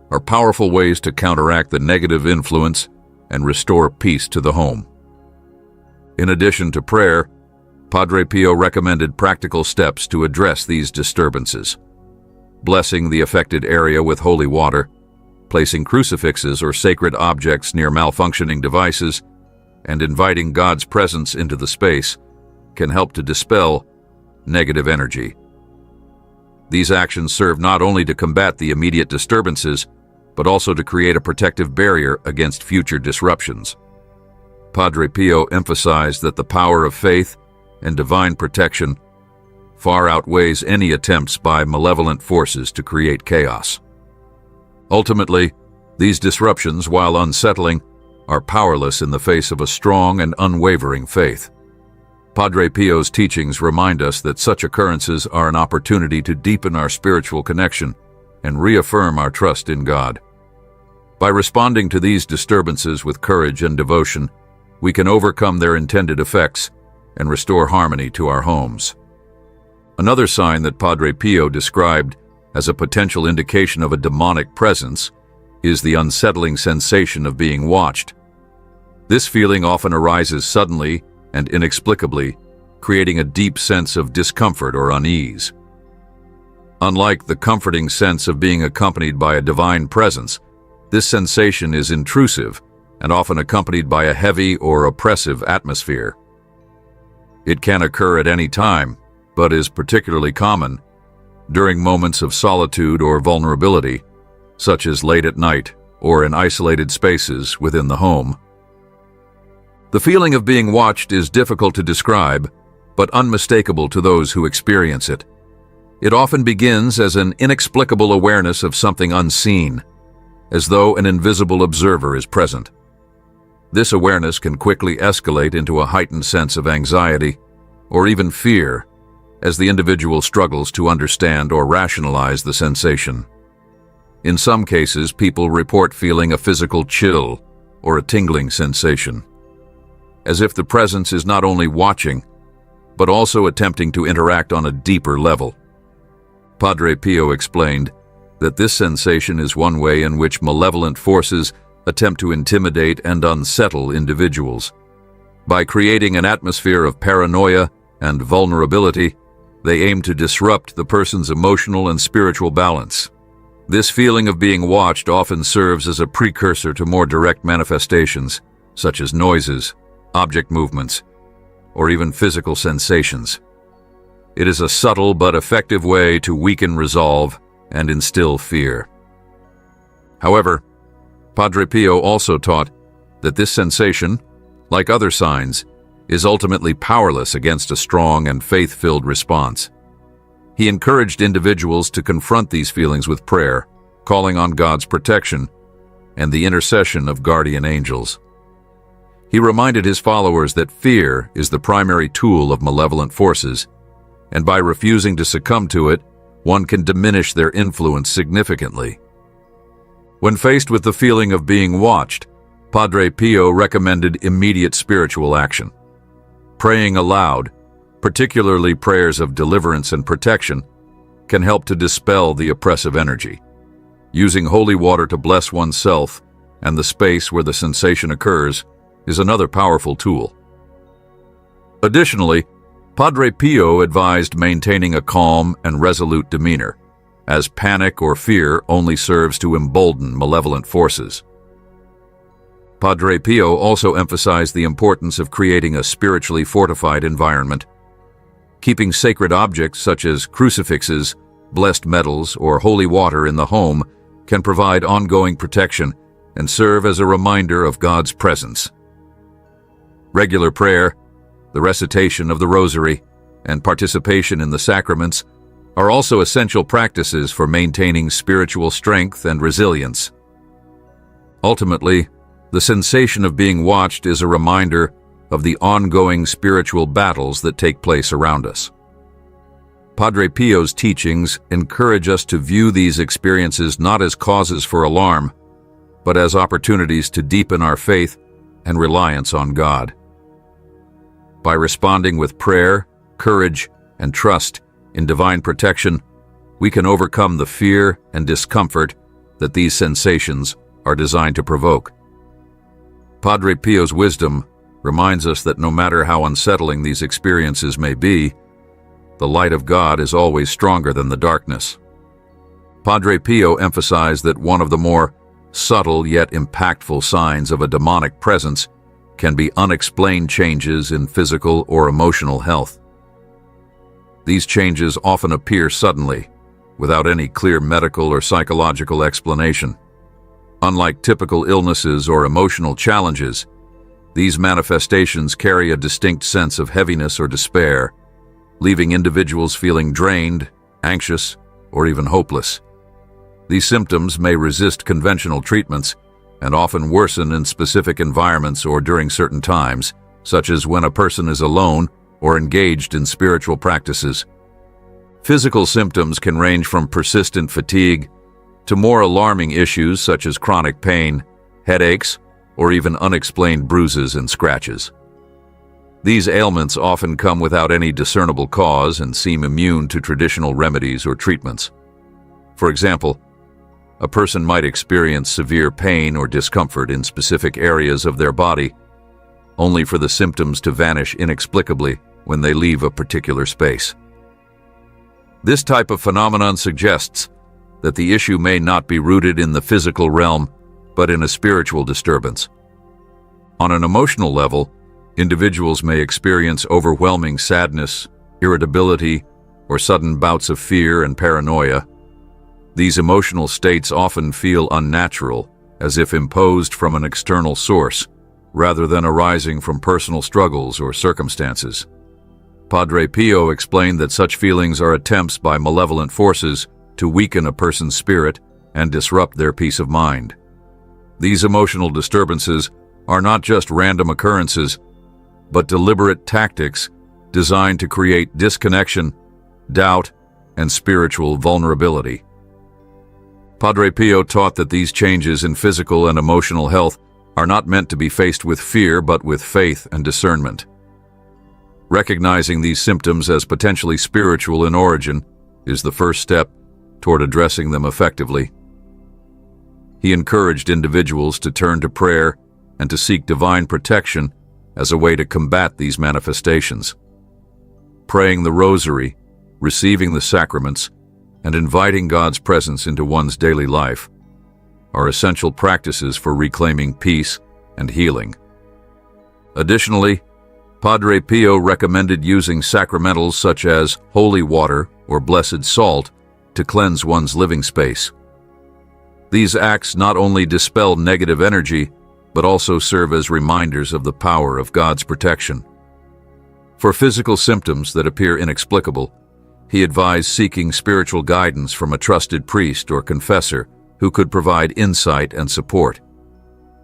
are powerful ways to counteract the negative influence and restore peace to the home. In addition to prayer, Padre Pio recommended practical steps to address these disturbances: blessing the affected area with holy water, placing crucifixes or sacred objects near malfunctioning devices, and inviting God's presence into the space can help to dispel negative energy. These actions serve not only to combat the immediate disturbances, but also to create a protective barrier against future disruptions. Padre Pio emphasized that the power of faith and divine protection far outweighs any attempts by malevolent forces to create chaos. Ultimately, these disruptions, while unsettling, are powerless in the face of a strong and unwavering faith. Padre Pio's teachings remind us that such occurrences are an opportunity to deepen our spiritual connection and reaffirm our trust in God. By responding to these disturbances with courage and devotion, we can overcome their intended effects and restore harmony to our homes. Another sign that Padre Pio described as a potential indication of a demonic presence is the unsettling sensation of being watched. This feeling often arises suddenly and inexplicably, creating a deep sense of discomfort or unease. Unlike the comforting sense of being accompanied by a divine presence, this sensation is intrusive and often accompanied by a heavy or oppressive atmosphere. It can occur at any time, but is particularly common during moments of solitude or vulnerability, such as late at night or in isolated spaces within the home. The feeling of being watched is difficult to describe, but unmistakable to those who experience it. It often begins as an inexplicable awareness of something unseen, as though an invisible observer is present. This awareness can quickly escalate into a heightened sense of anxiety or even fear as the individual struggles to understand or rationalize the sensation. In some cases, people report feeling a physical chill or a tingling sensation, as if the presence is not only watching, but also attempting to interact on a deeper level. Padre Pio explained that this sensation is one way in which malevolent forces attempt to intimidate and unsettle individuals. By creating an atmosphere of paranoia and vulnerability, they aim to disrupt the person's emotional and spiritual balance. This feeling of being watched often serves as a precursor to more direct manifestations, such as noises, object movements, or even physical sensations. It is a subtle but effective way to weaken resolve and instill fear. However, Padre Pio also taught that this sensation, like other signs, is ultimately powerless against a strong and faith-filled response. He encouraged individuals to confront these feelings with prayer, calling on God's protection and the intercession of guardian angels. He reminded his followers that fear is the primary tool of malevolent forces, and by refusing to succumb to it, one can diminish their influence significantly. When faced with the feeling of being watched, Padre Pio recommended immediate spiritual action. Praying aloud, particularly prayers of deliverance and protection, can help to dispel the oppressive energy. Using holy water to bless oneself and the space where the sensation occurs is another powerful tool. Additionally, Padre Pio advised maintaining a calm and resolute demeanor, as panic or fear only serves to embolden malevolent forces. Padre Pio also emphasized the importance of creating a spiritually fortified environment. Keeping sacred objects such as crucifixes, blessed medals, or holy water in the home can provide ongoing protection and serve as a reminder of God's presence. Regular prayer, the recitation of the Rosary, and participation in the sacraments are also essential practices for maintaining spiritual strength and resilience. Ultimately, the sensation of being watched is a reminder of the ongoing spiritual battles that take place around us. Padre Pio's teachings encourage us to view these experiences not as causes for alarm, but as opportunities to deepen our faith and reliance on God. By responding with prayer, courage, and trust in divine protection, we can overcome the fear and discomfort that these sensations are designed to provoke. Padre Pio's wisdom reminds us that no matter how unsettling these experiences may be, the light of God is always stronger than the darkness. Padre Pio emphasized that one of the more subtle yet impactful signs of a demonic presence can be unexplained changes in physical or emotional health. These changes often appear suddenly, without any clear medical or psychological explanation. Unlike typical illnesses or emotional challenges, these manifestations carry a distinct sense of heaviness or despair, leaving individuals feeling drained, anxious, or even hopeless. These symptoms may resist conventional treatments and often worsen in specific environments or during certain times, such as when a person is alone or engaged in spiritual practices. Physical symptoms can range from persistent fatigue to more alarming issues such as chronic pain, headaches, or even unexplained bruises and scratches. These ailments often come without any discernible cause and seem immune to traditional remedies or treatments. For example, a person might experience severe pain or discomfort in specific areas of their body, only for the symptoms to vanish inexplicably when they leave a particular space. This type of phenomenon suggests that the issue may not be rooted in the physical realm, but in a spiritual disturbance. On an emotional level, individuals may experience overwhelming sadness, irritability, or sudden bouts of fear and paranoia. These emotional states often feel unnatural, as if imposed from an external source, rather than arising from personal struggles or circumstances. Padre Pio explained that such feelings are attempts by malevolent forces to weaken a person's spirit and disrupt their peace of mind. These emotional disturbances are not just random occurrences, but deliberate tactics designed to create disconnection, doubt, and spiritual vulnerability. Padre Pio taught that these changes in physical and emotional health are not meant to be faced with fear, but with faith and discernment. Recognizing these symptoms as potentially spiritual in origin is the first step toward addressing them effectively. He encouraged individuals to turn to prayer and to seek divine protection as a way to combat these manifestations. Praying the rosary, receiving the sacraments, and inviting God's presence into one's daily life are essential practices for reclaiming peace and healing. Additionally, Padre Pio recommended using sacramentals such as holy water or blessed salt to cleanse one's living space. These acts not only dispel negative energy, but also serve as reminders of the power of God's protection. For physical symptoms that appear inexplicable, he advised seeking spiritual guidance from a trusted priest or confessor who could provide insight and support.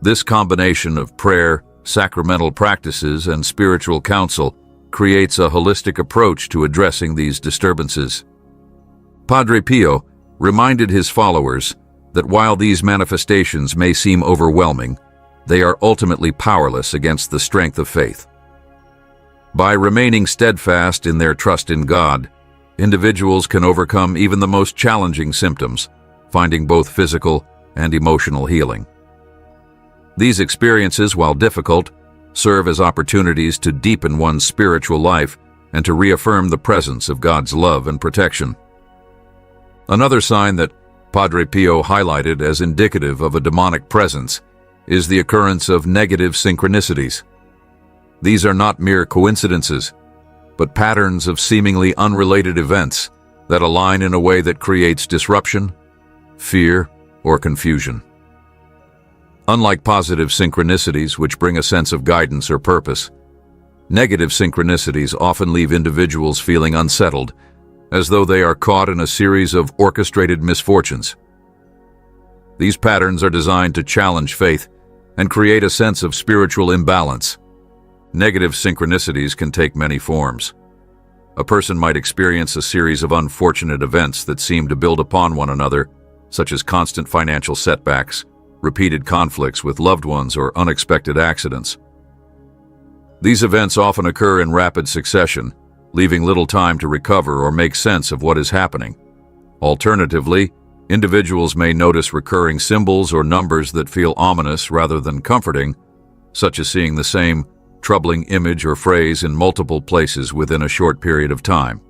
This combination of prayer, sacramental practices, and spiritual counsel creates a holistic approach to addressing these disturbances. Padre Pio reminded his followers that while these manifestations may seem overwhelming, they are ultimately powerless against the strength of faith. By remaining steadfast in their trust in God, individuals can overcome even the most challenging symptoms, finding both physical and emotional healing. These experiences, while difficult, serve as opportunities to deepen one's spiritual life and to reaffirm the presence of God's love and protection. Another sign that Padre Pio highlighted as indicative of a demonic presence is the occurrence of negative synchronicities. These are not mere coincidences, but patterns of seemingly unrelated events that align in a way that creates disruption, fear, or confusion. Unlike positive synchronicities, which bring a sense of guidance or purpose, negative synchronicities often leave individuals feeling unsettled, as though they are caught in a series of orchestrated misfortunes. These patterns are designed to challenge faith and create a sense of spiritual imbalance. Negative synchronicities can take many forms. A person might experience a series of unfortunate events that seem to build upon one another, such as constant financial setbacks, repeated conflicts with loved ones, or unexpected accidents. These events often occur in rapid succession, leaving little time to recover or make sense of what is happening. Alternatively, individuals may notice recurring symbols or numbers that feel ominous rather than comforting, such as seeing the same troubling image or phrase in multiple places within a short period of time.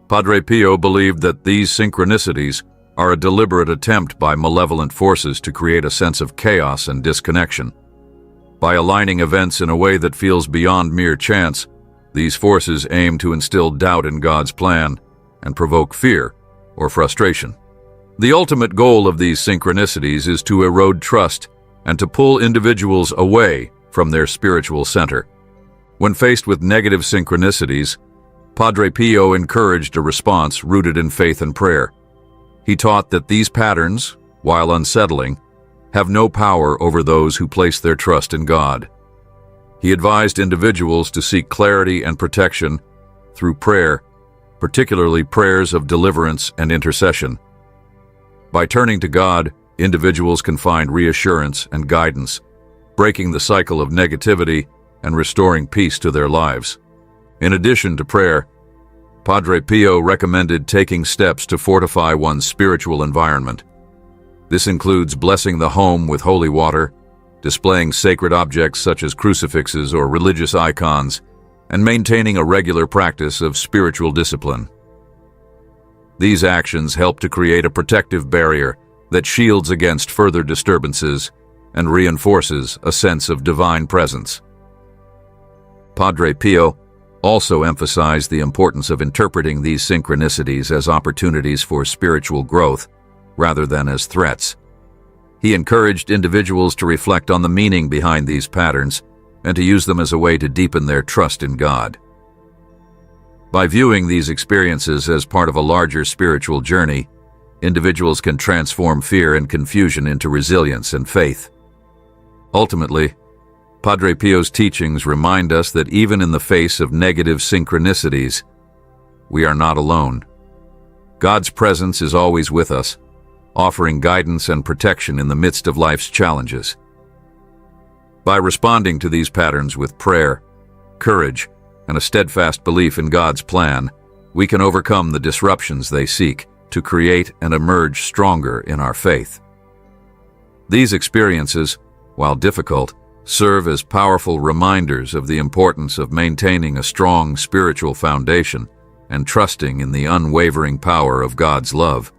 Padre Pio believed that these synchronicities are a deliberate attempt by malevolent forces to create a sense of chaos and disconnection. By aligning events in a way that feels beyond mere chance, these forces aim to instill doubt in God's plan and provoke fear or frustration. The ultimate goal of these synchronicities is to erode trust and to pull individuals away from their spiritual center. When faced with negative synchronicities, Padre Pio encouraged a response rooted in faith and prayer. He taught that these patterns, while unsettling, have no power over those who place their trust in God. He advised individuals to seek clarity and protection through prayer, particularly prayers of deliverance and intercession. By turning to God, individuals can find reassurance and guidance, breaking the cycle of negativity and restoring peace to their lives. In addition to prayer, Padre Pio recommended taking steps to fortify one's spiritual environment. This includes blessing the home with holy water, displaying sacred objects such as crucifixes or religious icons, and maintaining a regular practice of spiritual discipline. These actions help to create a protective barrier that shields against further disturbances and reinforces a sense of divine presence. Padre Pio also emphasized the importance of interpreting these synchronicities as opportunities for spiritual growth rather than as threats. He encouraged individuals to reflect on the meaning behind these patterns and to use them as a way to deepen their trust in God. By viewing these experiences as part of a larger spiritual journey, individuals can transform fear and confusion into resilience and faith. Ultimately, Padre Pio's teachings remind us that even in the face of negative synchronicities, we are not alone. God's presence is always with us, offering guidance and protection in the midst of life's challenges. By responding to these patterns with prayer, courage, and a steadfast belief in God's plan, we can overcome the disruptions they seek to create and emerge stronger in our faith. These experiences, while difficult, serve as powerful reminders of the importance of maintaining a strong spiritual foundation and trusting in the unwavering power of God's love.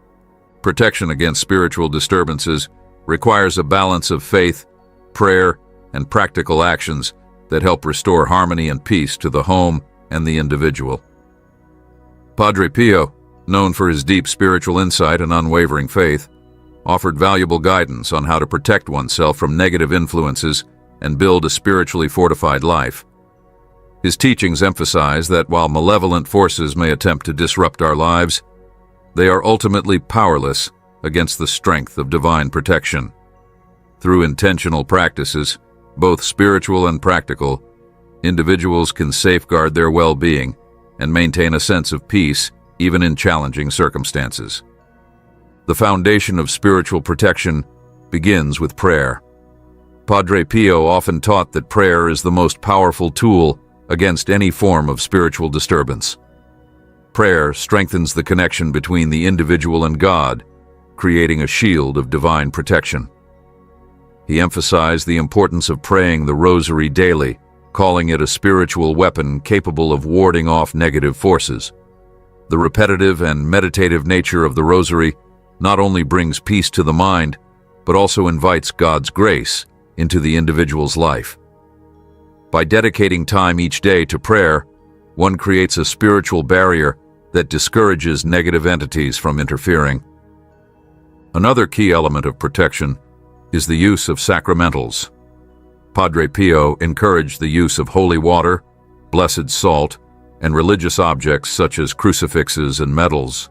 Protection against spiritual disturbances requires a balance of faith, prayer, and practical actions that help restore harmony and peace to the home and the individual. Padre Pio, known for his deep spiritual insight and unwavering faith, offered valuable guidance on how to protect oneself from negative influences and build a spiritually fortified life. His teachings emphasize that while malevolent forces may attempt to disrupt our lives, they are ultimately powerless against the strength of divine protection. Through intentional practices, both spiritual and practical, individuals can safeguard their well-being and maintain a sense of peace even in challenging circumstances. The foundation of spiritual protection begins with prayer. Padre Pio often taught that prayer is the most powerful tool against any form of spiritual disturbance. Prayer strengthens the connection between the individual and God, creating a shield of divine protection. He emphasized the importance of praying the Rosary daily, calling it a spiritual weapon capable of warding off negative forces. The repetitive and meditative nature of the Rosary not only brings peace to the mind, but also invites God's grace into the individual's life. By dedicating time each day to prayer, one creates a spiritual barrier that discourages negative entities from interfering. Another key element of protection is the use of sacramentals. Padre Pio encouraged the use of holy water, blessed salt, and religious objects such as crucifixes and medals.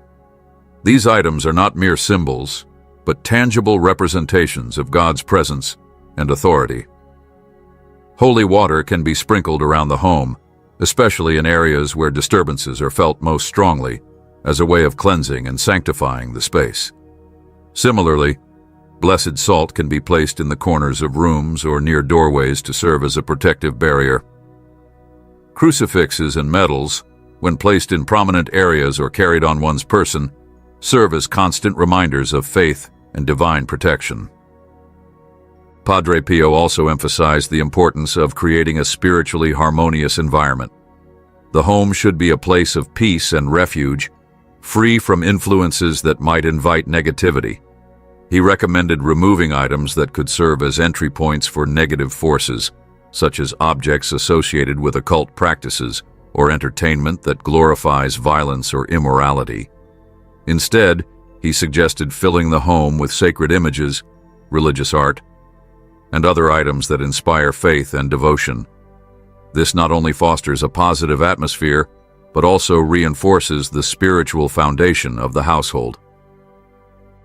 These items are not mere symbols, but tangible representations of God's presence and authority. Holy water can be sprinkled around the home, especially in areas where disturbances are felt most strongly, as a way of cleansing and sanctifying the space. Similarly, blessed salt can be placed in the corners of rooms or near doorways to serve as a protective barrier. Crucifixes and medals, when placed in prominent areas or carried on one's person, serve as constant reminders of faith and divine protection. Padre Pio also emphasized the importance of creating a spiritually harmonious environment. The home should be a place of peace and refuge, free from influences that might invite negativity. He recommended removing items that could serve as entry points for negative forces, such as objects associated with occult practices or entertainment that glorifies violence or immorality. Instead, he suggested filling the home with sacred images, religious art, and other items that inspire faith and devotion. This not only fosters a positive atmosphere, but also reinforces the spiritual foundation of the household.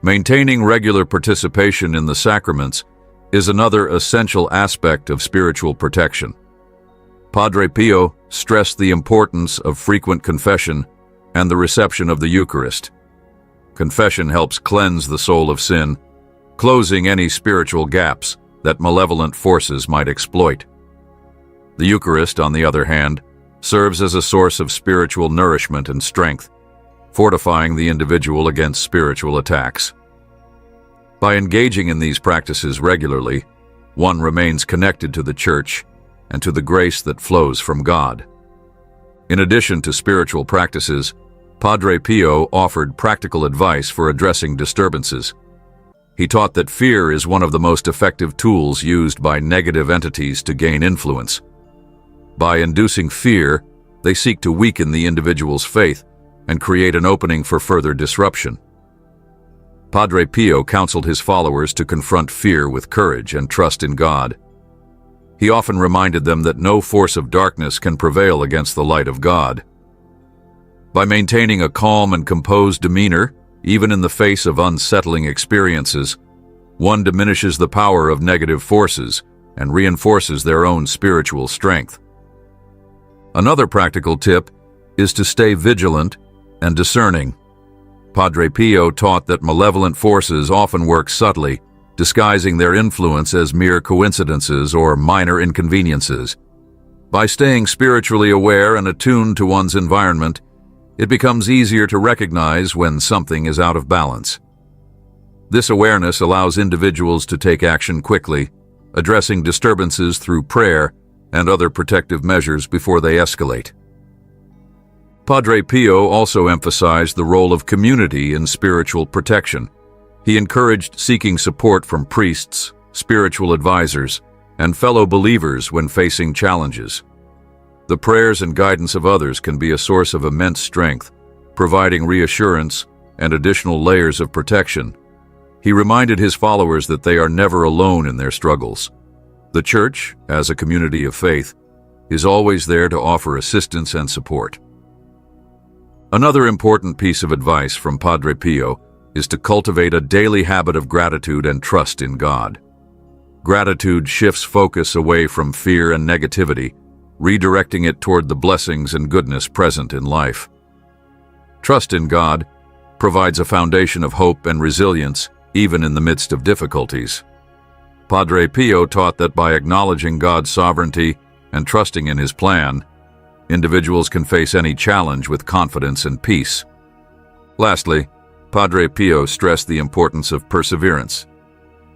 Maintaining regular participation in the sacraments is another essential aspect of spiritual protection. Padre Pio stressed the importance of frequent confession and the reception of the Eucharist. Confession helps cleanse the soul of sin, closing any spiritual gaps that malevolent forces might exploit. The Eucharist, on the other hand, serves as a source of spiritual nourishment and strength, fortifying the individual against spiritual attacks. By engaging in these practices regularly, one remains connected to the Church and to the grace that flows from God. In addition to spiritual practices, Padre Pio offered practical advice for addressing disturbances. He taught that fear is one of the most effective tools used by negative entities to gain influence. By inducing fear, they seek to weaken the individual's faith and create an opening for further disruption. Padre Pio counseled his followers to confront fear with courage and trust in God. He often reminded them that no force of darkness can prevail against the light of God. By maintaining a calm and composed demeanor, even in the face of unsettling experiences, one diminishes the power of negative forces and reinforces their own spiritual strength. Another practical tip is to stay vigilant and discerning. Padre Pio taught that malevolent forces often work subtly, disguising their influence as mere coincidences or minor inconveniences. By staying spiritually aware and attuned to one's environment, it becomes easier to recognize when something is out of balance. This awareness allows individuals to take action quickly, addressing disturbances through prayer and other protective measures before they escalate. Padre Pio also emphasized the role of community in spiritual protection. He encouraged seeking support from priests, spiritual advisors, and fellow believers when facing challenges. The prayers and guidance of others can be a source of immense strength, providing reassurance and additional layers of protection. He reminded his followers that they are never alone in their struggles. The Church, as a community of faith, is always there to offer assistance and support. Another important piece of advice from Padre Pio is to cultivate a daily habit of gratitude and trust in God. Gratitude shifts focus away from fear and negativity, redirecting it toward the blessings and goodness present in life. Trust in God provides a foundation of hope and resilience even in the midst of difficulties. Padre Pio taught that by acknowledging God's sovereignty and trusting in His plan, individuals can face any challenge with confidence and peace. Lastly, Padre Pio stressed the importance of perseverance.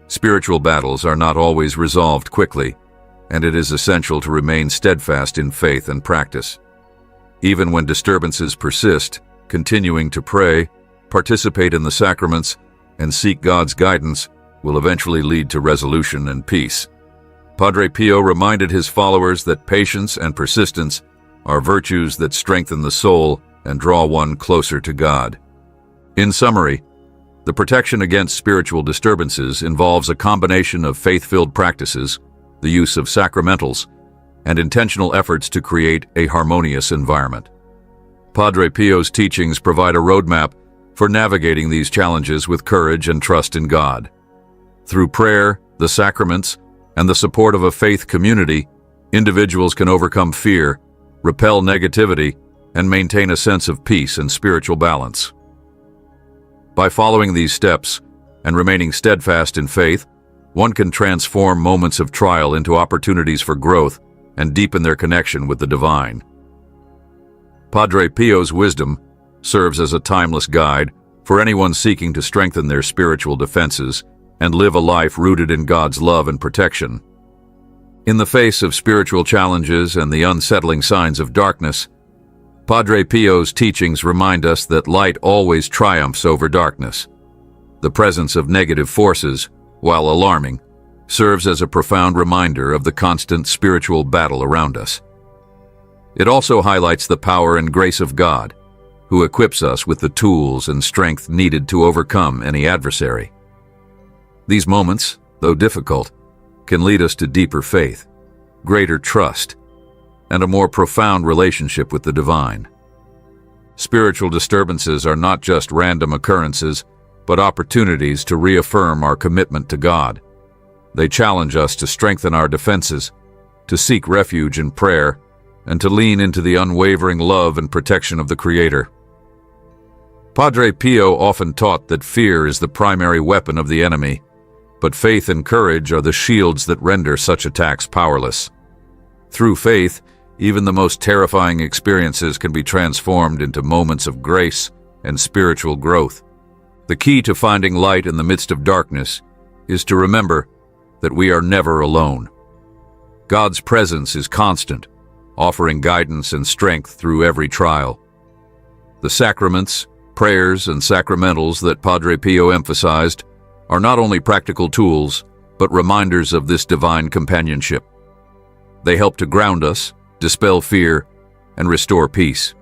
Spiritual battles are not always resolved quickly, and it is essential to remain steadfast in faith and practice. Even when disturbances persist, continuing to pray, participate in the sacraments, and seek God's guidance will eventually lead to resolution and peace. Padre Pio reminded his followers that patience and persistence are virtues that strengthen the soul and draw one closer to God. In summary, the protection against spiritual disturbances involves a combination of faith-filled practices, the use of sacramentals, and intentional efforts to create a harmonious environment. Padre Pio's teachings provide a roadmap for navigating these challenges with courage and trust in God. Through prayer, the sacraments, and the support of a faith community, individuals can overcome fear, repel negativity, and maintain a sense of peace and spiritual balance. By following these steps and remaining steadfast in faith, one can transform moments of trial into opportunities for growth and deepen their connection with the divine. Padre Pio's wisdom serves as a timeless guide for anyone seeking to strengthen their spiritual defenses and live a life rooted in God's love and protection. In the face of spiritual challenges and the unsettling signs of darkness, Padre Pio's teachings remind us that light always triumphs over darkness. The presence of negative forces, while alarming, serves as a profound reminder of the constant spiritual battle around us. It also highlights the power and grace of God, who equips us with the tools and strength needed to overcome any adversary. These moments, though difficult, can lead us to deeper faith, greater trust, and a more profound relationship with the divine. Spiritual disturbances are not just random occurrences, but opportunities to reaffirm our commitment to God. They challenge us to strengthen our defenses, to seek refuge in prayer, and to lean into the unwavering love and protection of the Creator. Padre Pio often taught that fear is the primary weapon of the enemy, but faith and courage are the shields that render such attacks powerless. Through faith, even the most terrifying experiences can be transformed into moments of grace and spiritual growth. The key to finding light in the midst of darkness is to remember that we are never alone. God's presence is constant, offering guidance and strength through every trial. The sacraments, prayers, and sacramentals that Padre Pio emphasized are not only practical tools, but reminders of this divine companionship. They help to ground us, dispel fear, and restore peace.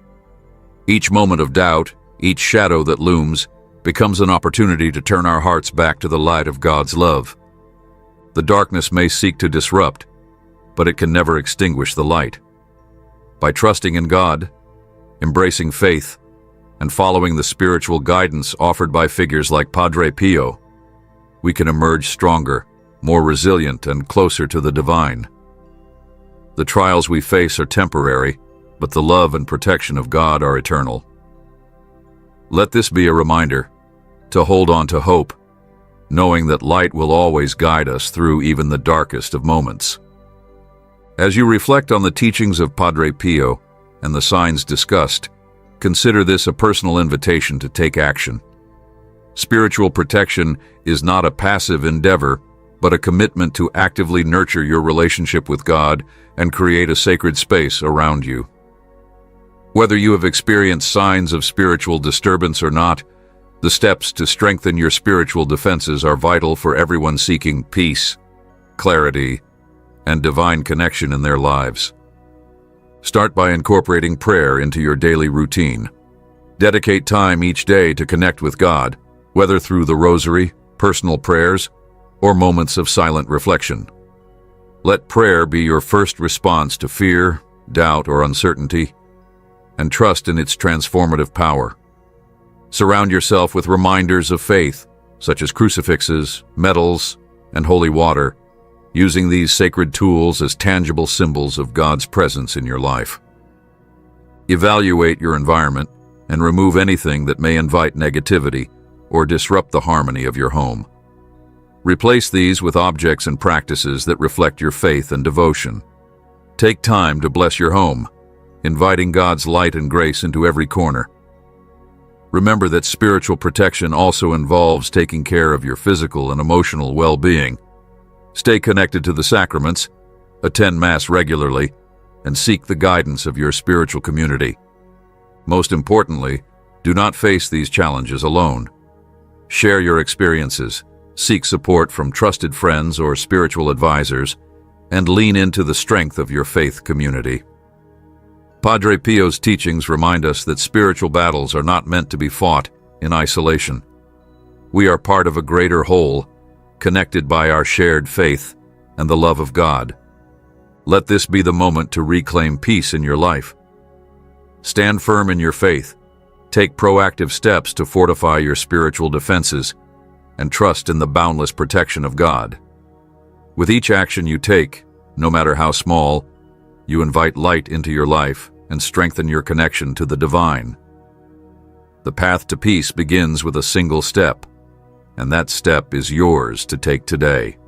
Each moment of doubt, each shadow that looms, becomes an opportunity to turn our hearts back to the light of God's love. The darkness may seek to disrupt, but it can never extinguish the light. By trusting in God, embracing faith, and following the spiritual guidance offered by figures like Padre Pio, we can emerge stronger, more resilient, and closer to the divine. The trials we face are temporary, but the love and protection of God are eternal. Let this be a reminder to hold on to hope, knowing that light will always guide us through even the darkest of moments. As you reflect on the teachings of Padre Pio and the signs discussed, consider this a personal invitation to take action. Spiritual protection is not a passive endeavor, but a commitment to actively nurture your relationship with God and create a sacred space around you. Whether you have experienced signs of spiritual disturbance or not, the steps to strengthen your spiritual defenses are vital for everyone seeking peace, clarity, and divine connection in their lives. Start by incorporating prayer into your daily routine. Dedicate time each day to connect with God, whether through the rosary, personal prayers, or moments of silent reflection. Let prayer be your first response to fear, doubt, or uncertainty, and trust in its transformative power. Surround yourself with reminders of faith, such as crucifixes, medals, and holy water, using these sacred tools as tangible symbols of God's presence in your life. Evaluate your environment and remove anything that may invite negativity or disrupt the harmony of your home. Replace these with objects and practices that reflect your faith and devotion. Take time to bless your home, inviting God's light and grace into every corner. Remember that spiritual protection also involves taking care of your physical and emotional well-being. Stay connected to the sacraments, attend Mass regularly, and seek the guidance of your spiritual community. Most importantly, do not face these challenges alone. Share your experiences, seek support from trusted friends or spiritual advisors, and lean into the strength of your faith community. Padre Pio's teachings remind us that spiritual battles are not meant to be fought in isolation. We are part of a greater whole, connected by our shared faith and the love of God. Let this be the moment to reclaim peace in your life. Stand firm in your faith, take proactive steps to fortify your spiritual defenses, and trust in the boundless protection of God. With each action you take, no matter how small, you invite light into your life and strengthen your connection to the divine. The path to peace begins with a single step, and that step is yours to take today.